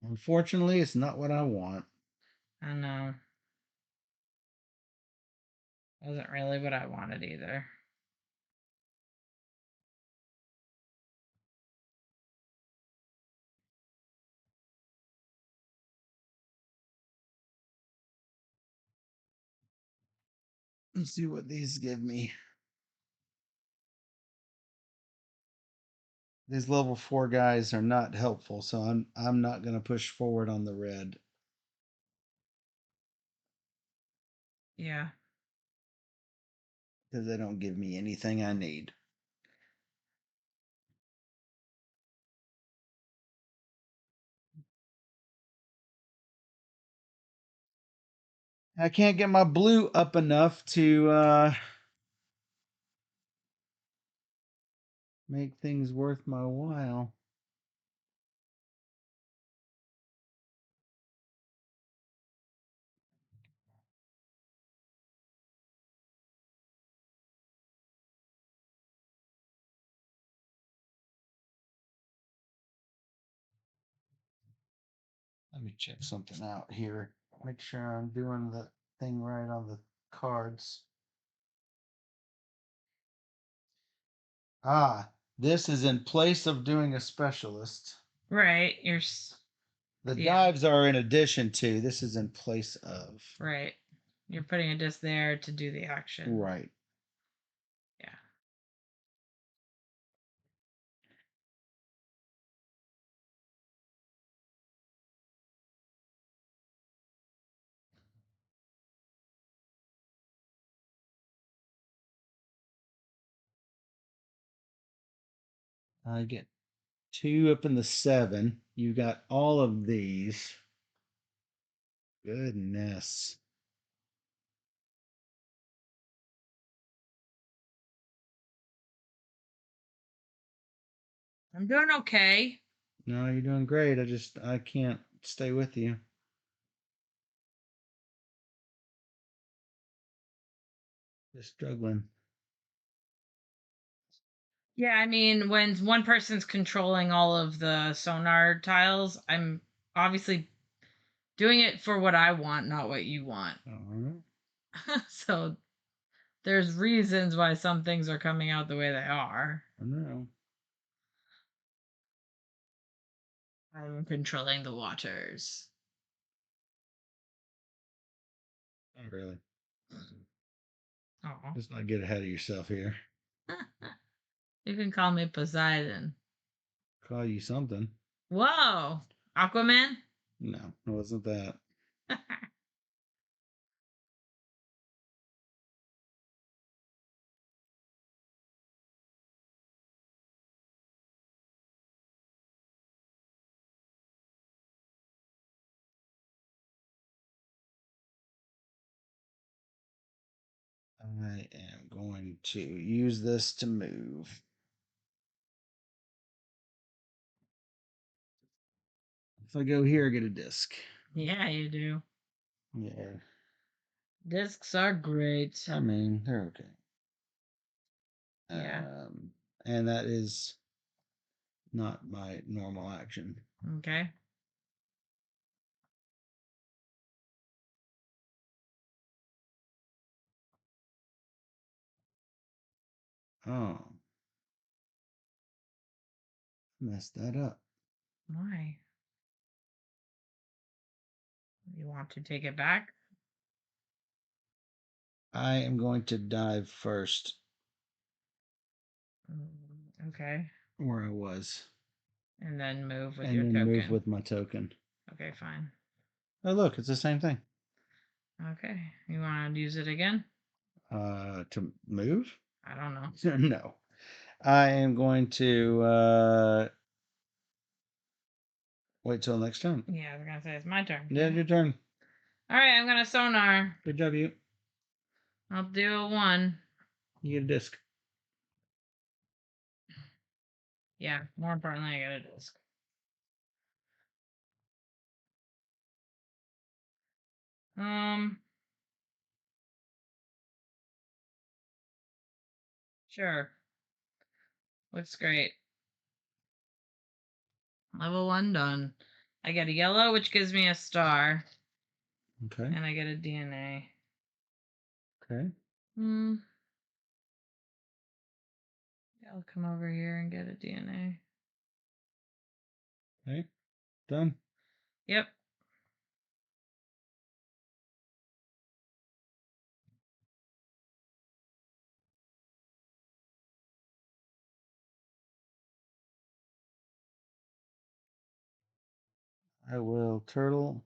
Unfortunately, it's not what I want. I know. Wasn't really what I wanted either. Let's see what these give me. These level 4 guys are not helpful, so I'm not going to push forward on the red. Yeah. Because they don't give me anything I need. I can't get my blue up enough to make things worth my while. Let me check something out here. Make sure I'm doing the thing right on the cards. Ah, this is in place of doing a specialist. Right. The Yeah. dives are in addition to, this is in place of. Right. You're putting it just there to do the action. Right. Yeah. I get 2 up in the 7. You got all of these. Goodness. I'm doing okay. No, you're doing great. I can't stay with you. Just struggling. Yeah, I mean, when one person's controlling all of the sonar tiles, I'm obviously doing it for what I want, not what you want. All So there's reasons why some things are coming out the way they are. I know. I'm controlling the waters. Not really. Oh. Let's not get ahead of yourself here. You can call me Poseidon. Call you something. Whoa! Aquaman? No, it wasn't that. I am going to use this to move. If I go here, I get a disc. Yeah, you do. Yeah. Discs are great. I mean, they're okay. Yeah. And that is not my normal action. Okay. Oh, messed that up. Why? You want to take it back? I am going to dive first Okay. where I was And then move with and your then move token. with my token. Okay, fine. Oh, look, it's the same thing. Okay. You want to use it again? To move? I don't know. No. I am going to wait till next turn. Yeah, I was going to say it's my turn. Yeah, your turn. All right, I'm going to sonar. Good job, you. I'll do a 1. You get a disc. Yeah, more importantly, I got a disc. Sure. Looks great. Level 1 done. I get a yellow, which gives me a star. Okay. And I get a DNA. Okay. Yeah, I'll come over here and get a DNA. Okay. Done. Yep. I will turtle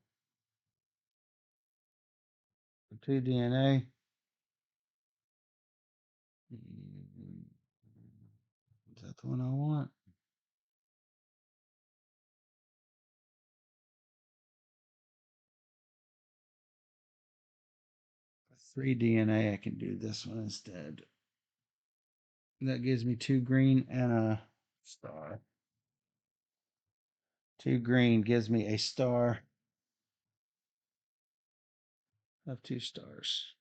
for 2 DNA. Is that the one I want? For 3 DNA, I can do this one instead. That gives me 2 green and a star. 2 green gives me a star of 2 stars.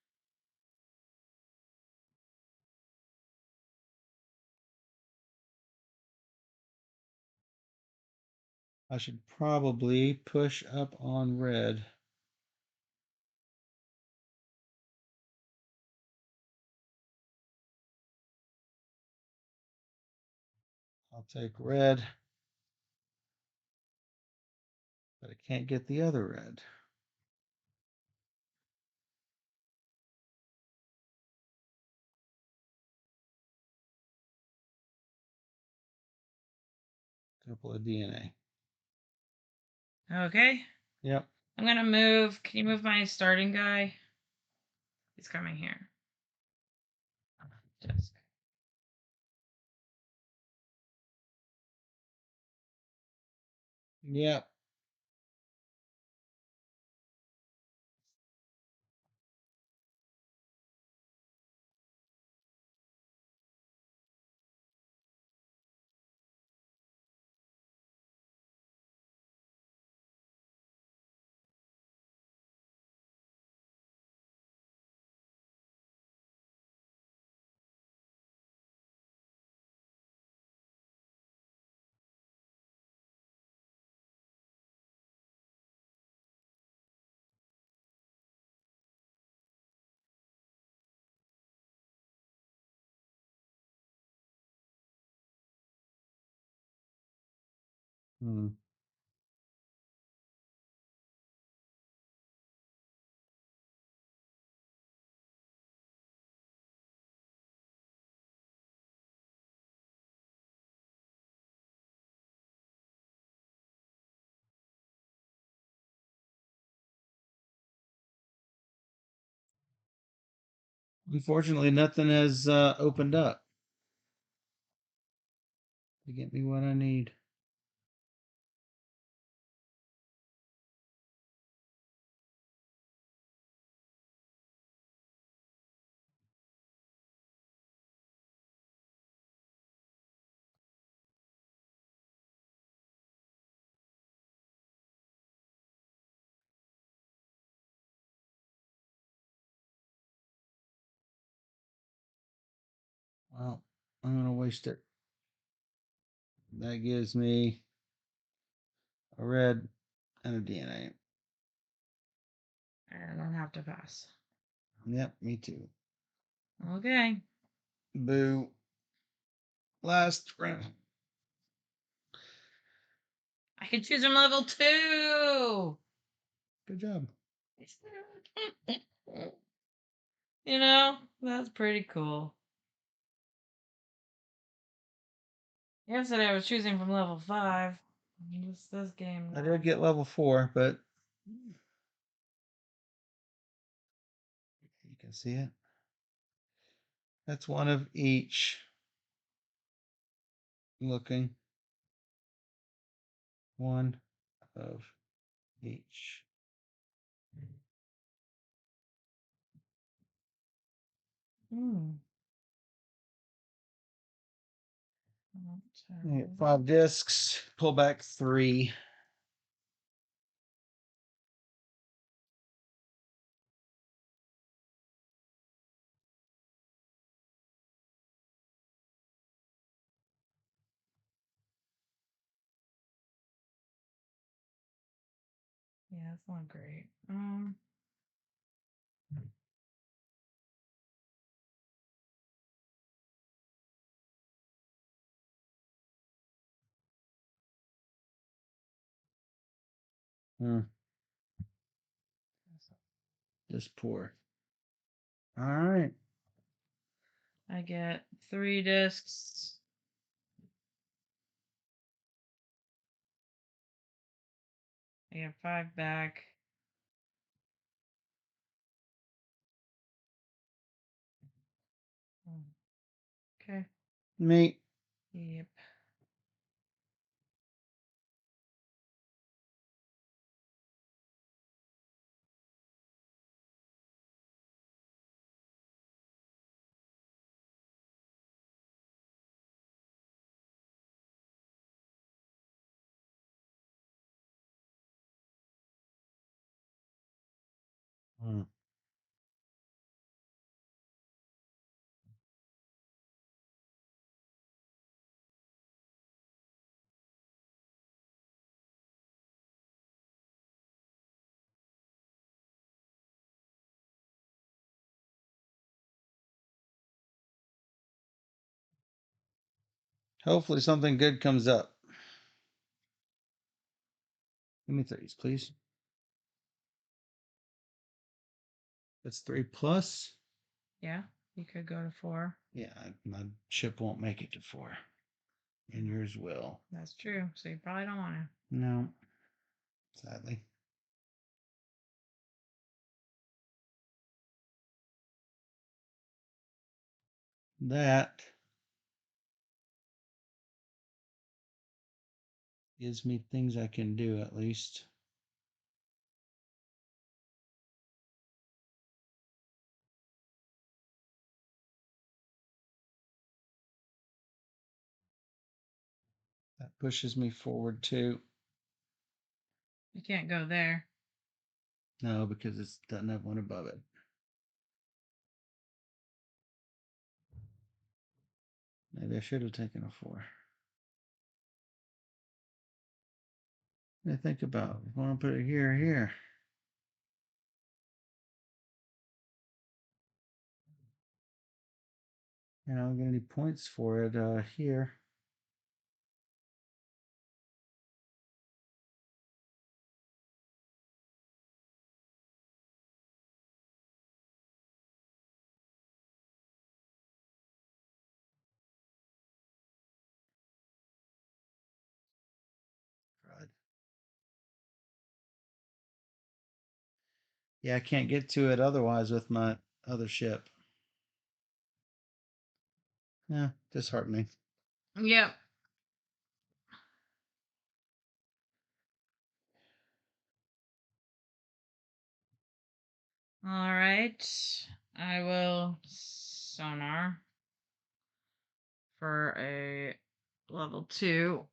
I should probably push up on red. I'll take red, but I can't get the other red. Couple of DNA. Okay. Yep. I'm going to move. Can you move my starting guy? He's coming here. Disc. Yep. Hmm. Unfortunately, nothing has opened up to get me what I need. Well, I'm going to waste it. That gives me a red and a DNA. I don't have to pass. Yep, me too. Okay. Boo. Last round. I can choose from level 2. Good job. You know, that's pretty cool. Yesterday I was choosing from level 5. This game. I did get level 4, but you can see it. That's one of each. Looking. One of each. Hmm. I get 5 discs, pull back 3. Yeah, that's not great. Just poor. All right. I get 3 discs. I get 5 back. Okay. Me. Yep. Hmm. Hopefully something good comes up. Give me 30s, please. That's 3 plus. Yeah, you could go to 4. Yeah, my ship won't make it to 4. And yours will. That's true. So you probably don't want to. No. Sadly. That gives me things I can do at least. That pushes me forward too. You can't go there. No, because it doesn't have one above it. Maybe I should have taken a 4. I think about if I want to put it here or here. And I don't get any points for it here. Crud. Yeah, I can't get to it otherwise with my other ship. Yeah, disheartening. Yep. All right. I will sonar for a level 2.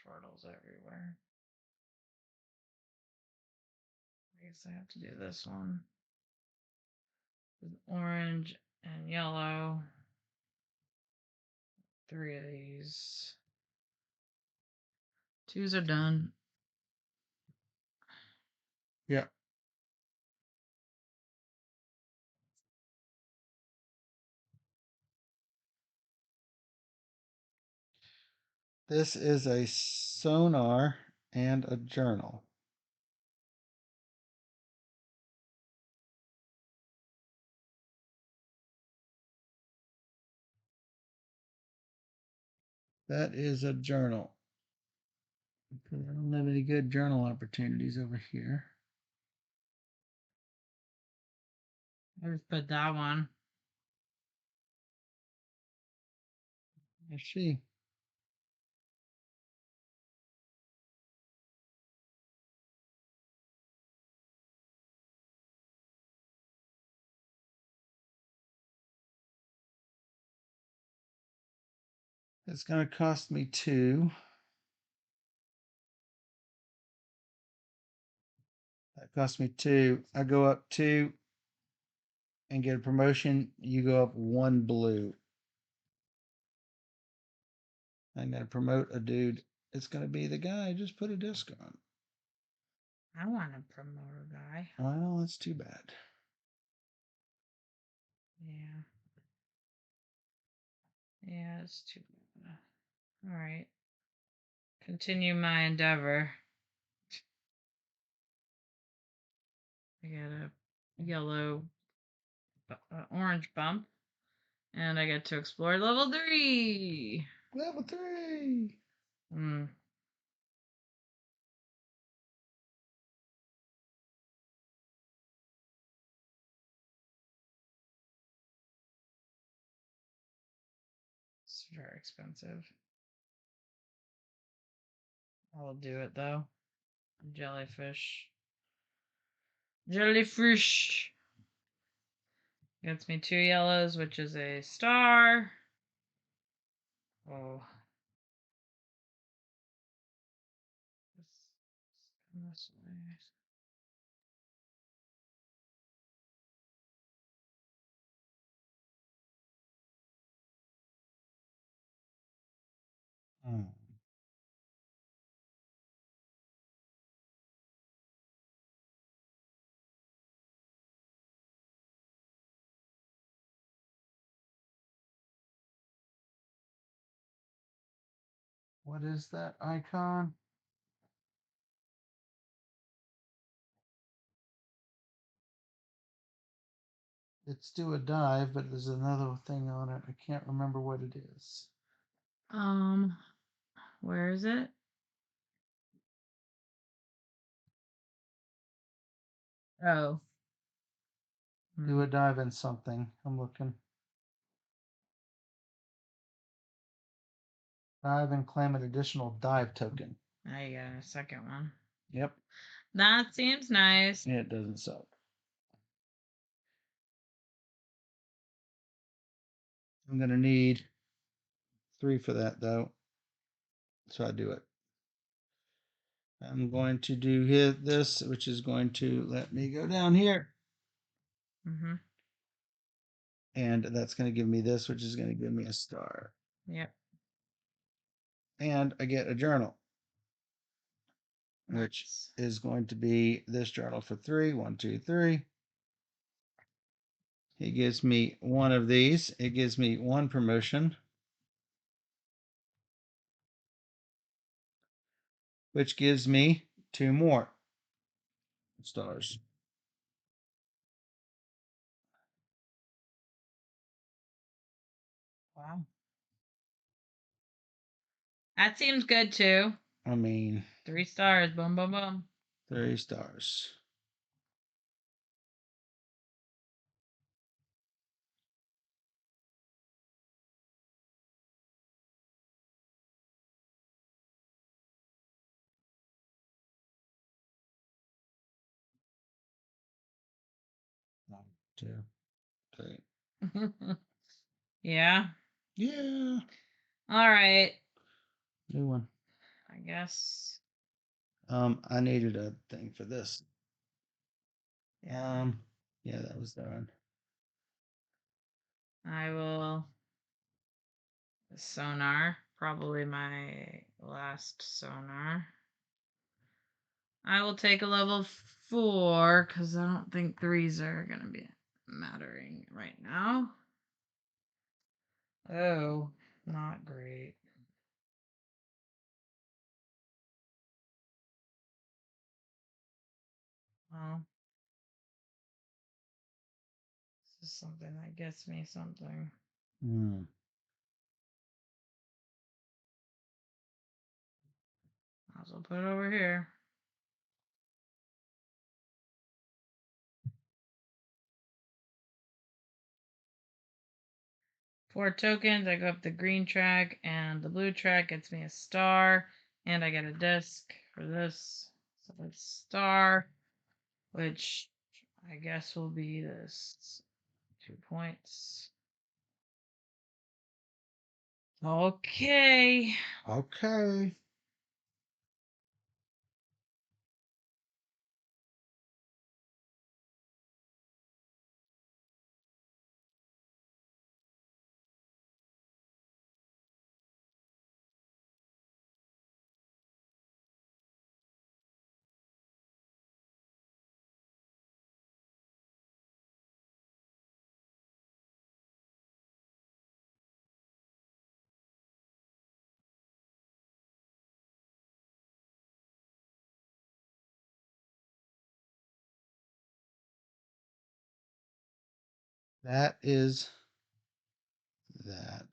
Turtles everywhere. I guess I have to do this one with orange and yellow. 3 of these. 2s are done. Yeah. This is a sonar and a journal. That is a journal. I don't have any good journal opportunities over here. I just put that one. I see. It's going to cost me 2. That cost me 2. I go up 2 and get a promotion. You go up 1 blue. I'm going to promote a dude. It's going to be the guy I just put a disc on. I want to promote a guy. Well, that's too bad. Yeah. Yeah, it's too bad. All right. Continue my endeavor. I got a yellow, orange bump, and I get to explore level 3. Level 3. Hmm. It's very expensive. I'll do it though. Jellyfish. Jellyfish. Gets me 2 yellows, which is a star. Oh. This way. Hmm. What is that icon? It's do a dive, but there's another thing on it. I can't remember what it is. Where is it? Oh. Do a dive in something. I'm looking. Dive and claim an additional dive token. I got a second one. Yep. That seems nice. Yeah, it doesn't suck. I'm going to need 3 for that, though. So I do it. I'm going to do this, which is going to let me go down here. Mm-hmm. And that's going to give me this, which is going to give me a star. Yep. And I get a journal, which is going to be this journal for 3. 1, 2, 3. It gives me 1 of these. It gives me 1 promotion, which gives me 2 more stars. Wow. That seems good too. I mean, 3 stars. Boom, boom, boom. 3 stars. One, 2, 3. Yeah. Yeah. All right. New one. I guess. I needed a thing for this. Yeah, that was done. I will. Sonar. Probably my last sonar. I will take a level 4 because I don't think 3s are going to be mattering right now. Oh, not great. Well, this is something that gets me something. Hmm. I'll as well put it over here. Four tokens. I go up the green track, and the blue track gets me a star, and I get a disc for this. So that's star, which I guess will be this 2 points. Okay. Okay. That is that.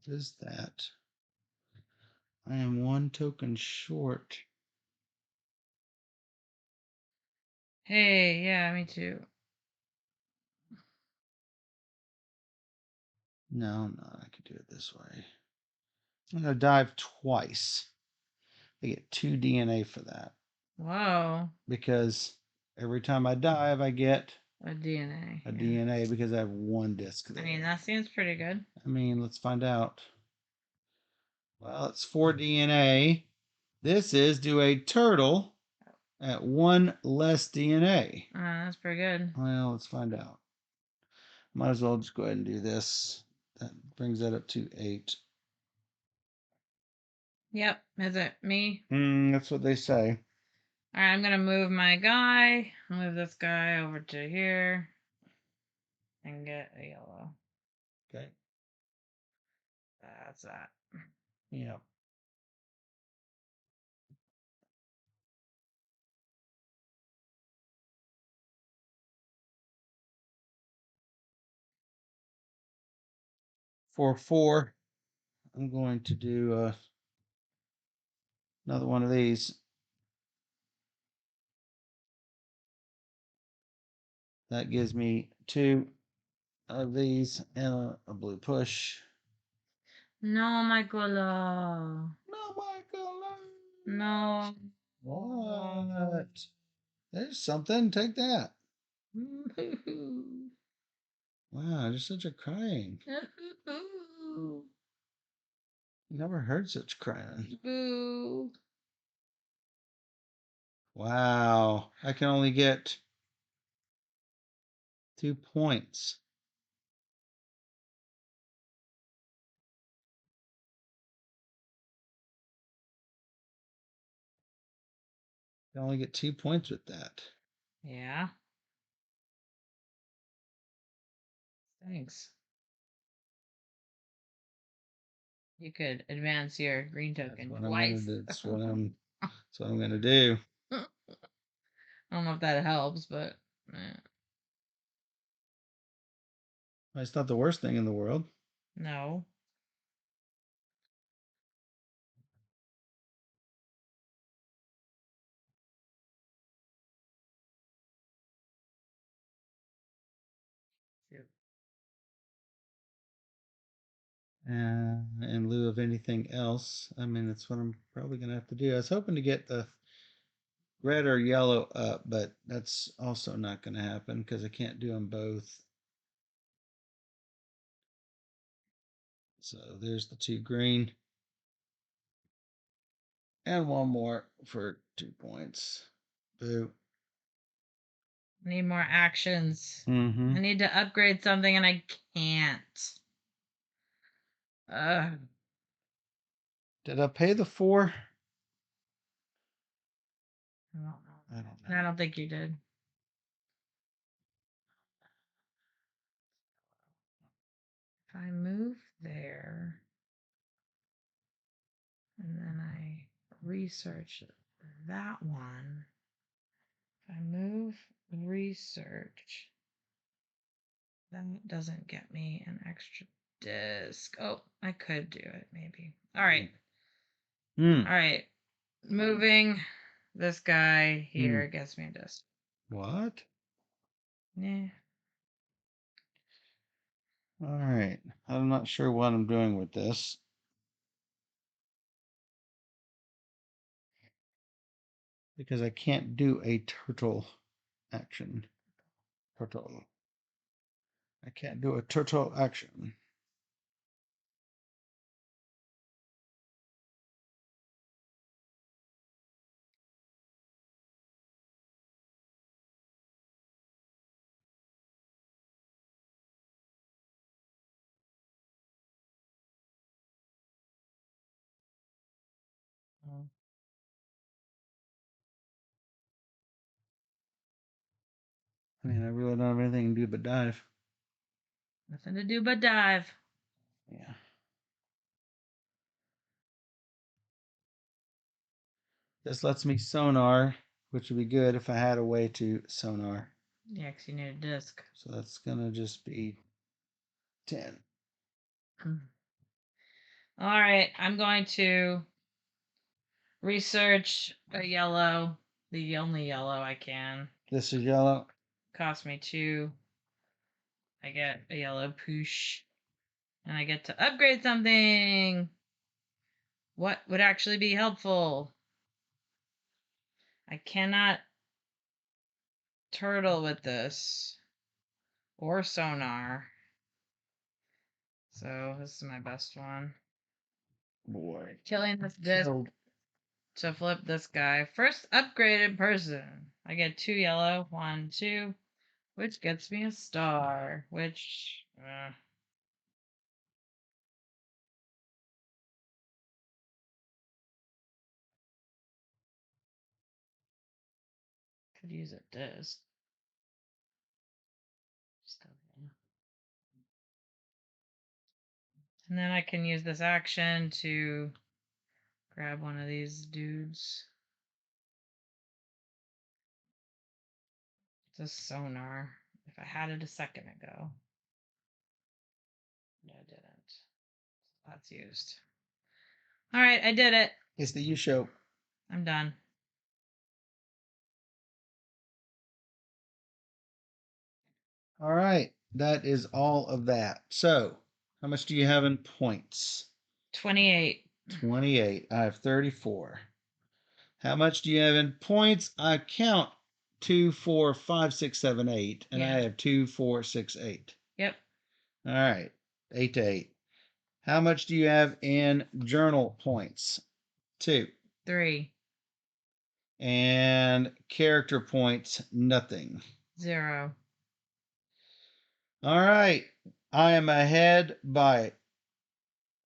Is that. I am one token short. Hey, yeah, me too. No, I could do it this way. I'm going to dive twice. I get 2 DNA for that. Whoa. Because every time I dive, I get A DNA. a Yeah. DNA because I have 1 disc there. I mean, that seems pretty good. I mean, let's find out. Well, it's 4 DNA. This is do a turtle at 1 less DNA. That's pretty good. Well, let's find out. Might as well just go ahead and do this. That brings that up to 8. Yep. Is it me? That's what they say. All right, I'm going to move my guy. Move this guy over to here. And get a yellow. Okay. That's that. Yeah. For 4, I'm going to do another one of these. That gives me 2 of these and a blue push. No, Michael. No, Michael. No. What? There's something. Take that. Wow, you're such a crying. Never heard such crying. Boo. Wow, I can only get 2 points. I can only get 2 points with that. Yeah. Thanks. You could advance your green token twice. That's what I'm gonna do. I don't know if that helps, but It's not the worst thing in the world. no. In lieu of anything else, I mean, that's what I'm probably gonna have to do. I was hoping to get the red or yellow up, but that's also not gonna happen because I can't do them both. So there's the 2 green. And 1 more for 2 points. Boo. I need more actions. Mm-hmm. I need to upgrade something and I can't. Did I pay the 4? I don't know. I don't know. I don't think you did. If I move there and then I research that one, if I move research, that doesn't get me an extra disc. Oh, I could do it maybe. All right. Mm. All right. Moving this guy here gets me a disc. What? Yeah. All right. I'm not sure what I'm doing with this. Because I can't do a turtle action. Turtle. I can't do a total action. I mean, I really don't have anything to do but dive. Nothing to do but dive. Yeah. This lets me sonar, which would be good if I had a way to sonar. Yeah, because you need a disc. So that's going to just be 10. All right, I'm going to research a yellow, the only yellow I can. This is yellow. Cost me 2. I get a yellow poosh. And I get to upgrade something. What would actually be helpful? I cannot turtle with this. Or sonar. So this is my best one. Boy. Killing this disc Killed. to flip this guy. First upgraded person. I get 2 yellow. 1, 2. Which gets me a star. Which... could use a disc. And then I can use this action to grab one of these dudes. It's a sonar. If I had it a second ago. No, I didn't. That's used. All right, I did it. It's the U show. I'm done. All right. That is all of that. So, how much do you have in points? 28. 28. I have 34. How much do you have in points? I count 2, 4, 5, 6, 7, 8, and Yeah. I have 2, 4, 6, 8. Yep. All right. 8 to 8. How much do you have in journal points? 2. 3. And character points, nothing. 0. All right. I am ahead by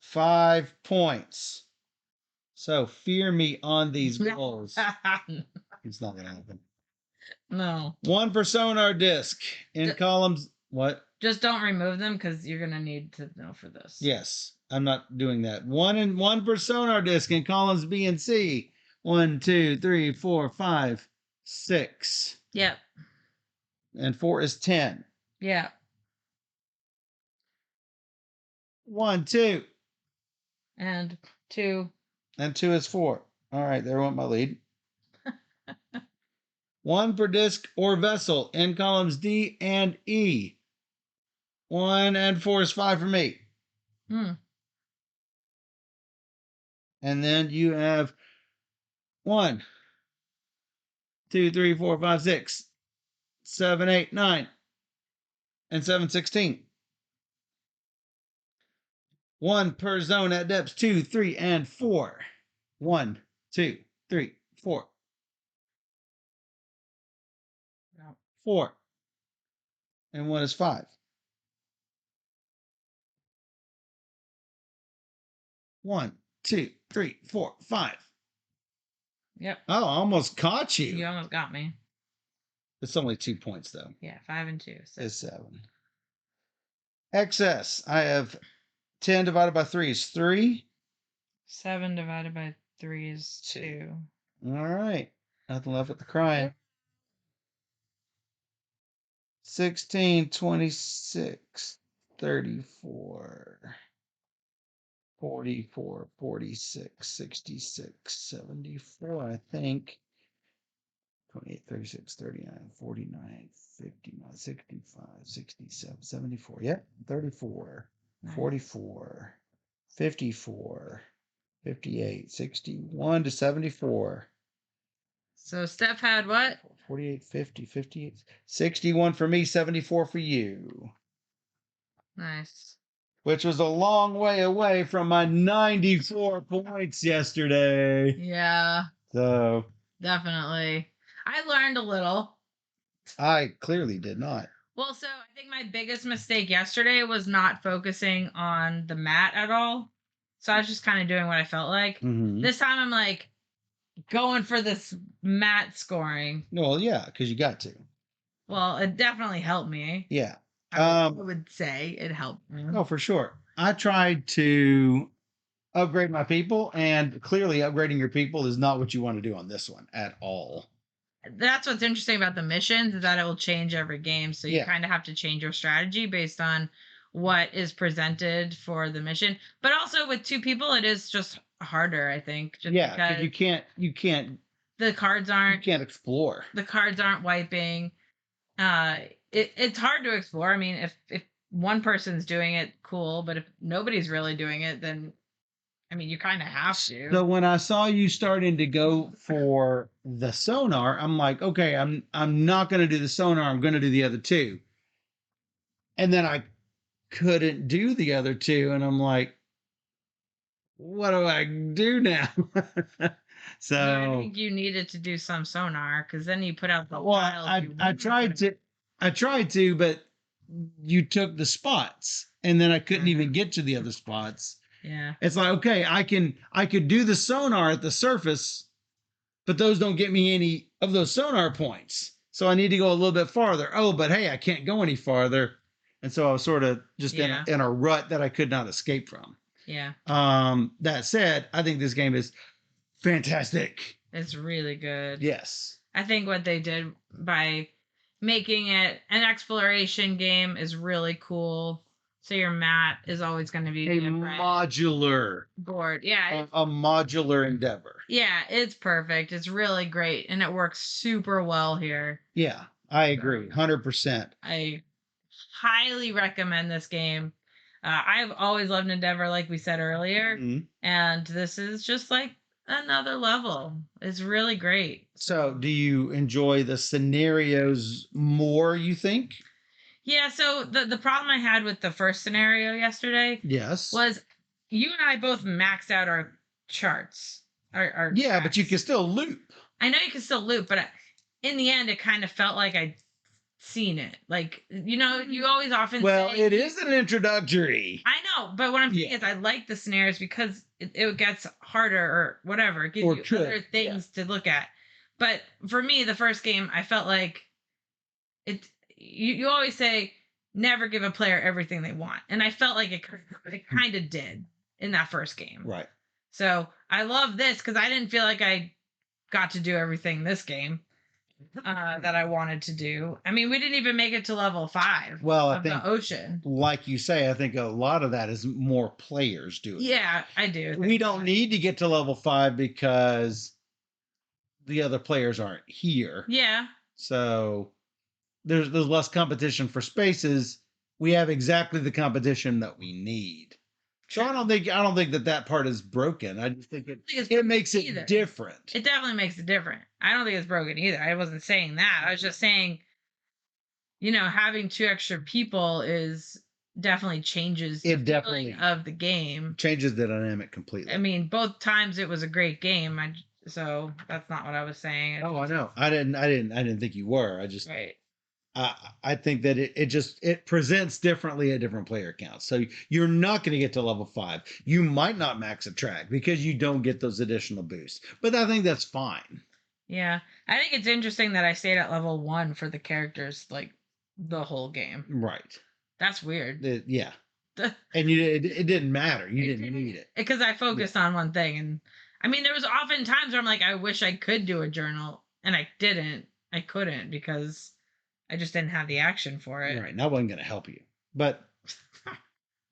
5 points. So fear me on these goals. It's not going to happen. No. 1 per sonar disc in columns. What? Just don't remove them because you're going to need to know for this. Yes, I'm not doing that. 1 per sonar disc in columns B and C. 1, 2, 3, 4, 5, 6. Yep. And 4 is 10. Yeah. 1, 2. And 2. And 2 is 4. All right, there went my lead. 1 per disc or vessel in columns D and E. 1 and 4 is 5 for me. Hmm. And then you have 1, 2, 3, 4, 5, 6, 7, 8, 9, and 7, 16. 1 per zone at depths 2, 3, and 4. 1, 2, 3, 4. No. 4. And 1 is 5. 1, 2, 3, 4, 5. Yep. Oh, I almost caught You you. almost got me. It's only 2 points, though. Yeah, 5 and 2. So. It's 7. Excess. I have 10 divided by 3 is 3. 7 divided by 3 is 2. All right. Nothing left with the crying. 16, 26, 34, 44, 46, 66, 74, I think. 28, 36, 39, 49, 59, 65, 67, 74. Yep, 34, Nice. 44, 54, 58, 61 to 74. So Steph had what? 48, 50, 58, 61 for me, 74 for you. Nice. which was a long way away from my 94 points yesterday. Yeah, So definitely. I learned a little. I clearly did not. Well, so I think my biggest mistake yesterday was not focusing on the mat at all. So I was just kind of doing what I felt like. Mm-hmm. This time I'm like going for this mat scoring. Well, yeah, because you got to. Well, it definitely helped me. Yeah. I would say it helped me. Oh, for sure. I tried to upgrade my people, and clearly upgrading your people is not what you want to do on this one at all. That's what's interesting about the missions is that it will change every game. So you Yeah. kind of have to change your strategy based on what is presented for the mission. But also with two people, it is just harder, I think. Just Yeah, because because you can't the cards aren't explore. the cards aren't wiping. It's hard to explore. I mean, if one person's doing it, cool. But if nobody's really doing it, then I mean, you kind of have to. So when I saw you starting to go for the sonar, I'm like, okay, I'm not going to do the sonar. I'm going to do the other two. And then I couldn't do the other two, and I'm like, what do I do now? No, I So, think you needed to do some sonar because then you put out the well, files. I tried to, but you took the spots, and then I couldn't even get to the other spots. Yeah. It's like, okay, I could do the sonar at the surface, but those don't get me any of those sonar points. So I need to go a little bit farther. Oh, but hey, I can't go any farther. And so I was sort of just in a rut that I could not escape from. Yeah. That said, I think this game is fantastic. It's really good. Yes. I think what they did by making it an exploration game is really cool. So your mat is always going to be A different. modular Board. Yeah. a modular endeavor. Yeah, it's perfect. It's really great and it works super well here. Yeah, I agree. 100%. I highly recommend this game. I've always loved Endeavor, like we said earlier, and this is just like another level. It's really great. So, do you enjoy the scenarios more, you think? Yeah, so the problem I had with the first scenario yesterday Yes. was you and I both maxed out our charts. Our Yeah, but you tracks. can still loop. I know you can still loop, but in the end, it kind of felt like I'd seen it. Like, you always often Well, say, it is an introductory. I know, but what I'm saying is I like the scenarios because it gets harder or whatever. It gives you other things to look at. But for me, the first game, I felt like it. You always say never give a player everything they want, and I felt like it kind of did in that first game. Right. So I love this because I didn't feel like I got to do everything this game that I wanted to do. I mean, we didn't even make it to level 5 of the ocean. Like you say, I think a lot of that is more players doing. Yeah, I do. We don't need to get to level 5 because the other players aren't here. Yeah. So there's less competition for spaces. We have exactly the competition that we need. So I don't think that part is broken. I just think it makes it different. It definitely makes it different. I don't think it's broken either. I wasn't saying that. I was just saying, having 2 extra people is definitely changes the feeling of the game. Changes the dynamic completely. I mean, both times it was a great game. So that's not what I was saying. Oh, I know. I didn't think you were. I just right. I think that it presents differently at different player counts. So you're not going to get to level 5. You might not max a track because you don't get those additional boosts. But I think that's fine. Yeah. I think it's interesting that I stayed at level 1 for the characters like the whole game. Right. That's weird. Yeah. And it didn't matter. You didn't need it. Because I focused on one thing. And I mean, there was often times where I'm like, I wish I could do a journal. And I didn't. I couldn't because I just didn't have the action for it. Right. And I wasn't going to help you. But,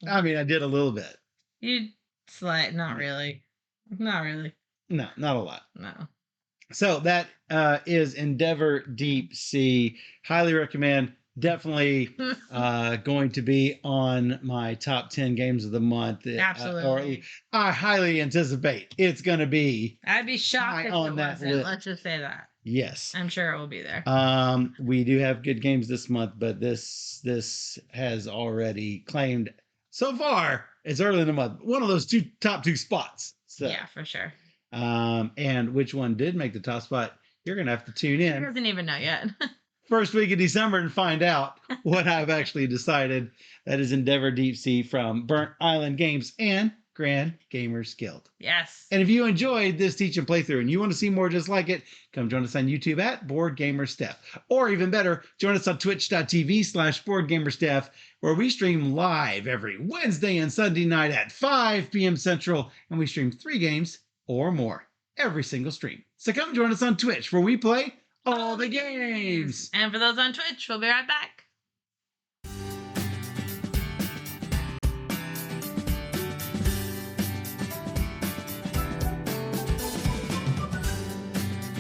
I mean, I did a little bit. You slight. Not really. Not really. No, not a lot. No. So that is Endeavor Deep Sea. Highly recommend. definitely going to be on my top 10 games of the month. Absolutely. Or I highly anticipate it's going to be I'd be shocked high if on it that wasn't. list. Let's just say that. Yes. I'm sure it will be there. We do have good games this month, but this has already claimed so far. It's early in the month. One of those top two spots. So, yeah, for sure. and which one did make the top spot? You're gonna have to tune He in doesn't even know yet. first week of December and find out what I've actually decided. That is Endeavor Deep Sea from Burnt Island Games and Grand Gamers Guild. Yes. And if you enjoyed this teach and playthrough and you want to see more just like it, come join us on YouTube at Board Gamer Steph. Or even better, join us on twitch.tv/BoardGamerSteph, where we stream live every Wednesday and Sunday night at 5 p.m. Central, and we stream 3 games or more every single stream. So come join us on Twitch, where we play all the games. And for those on Twitch, we'll be right back.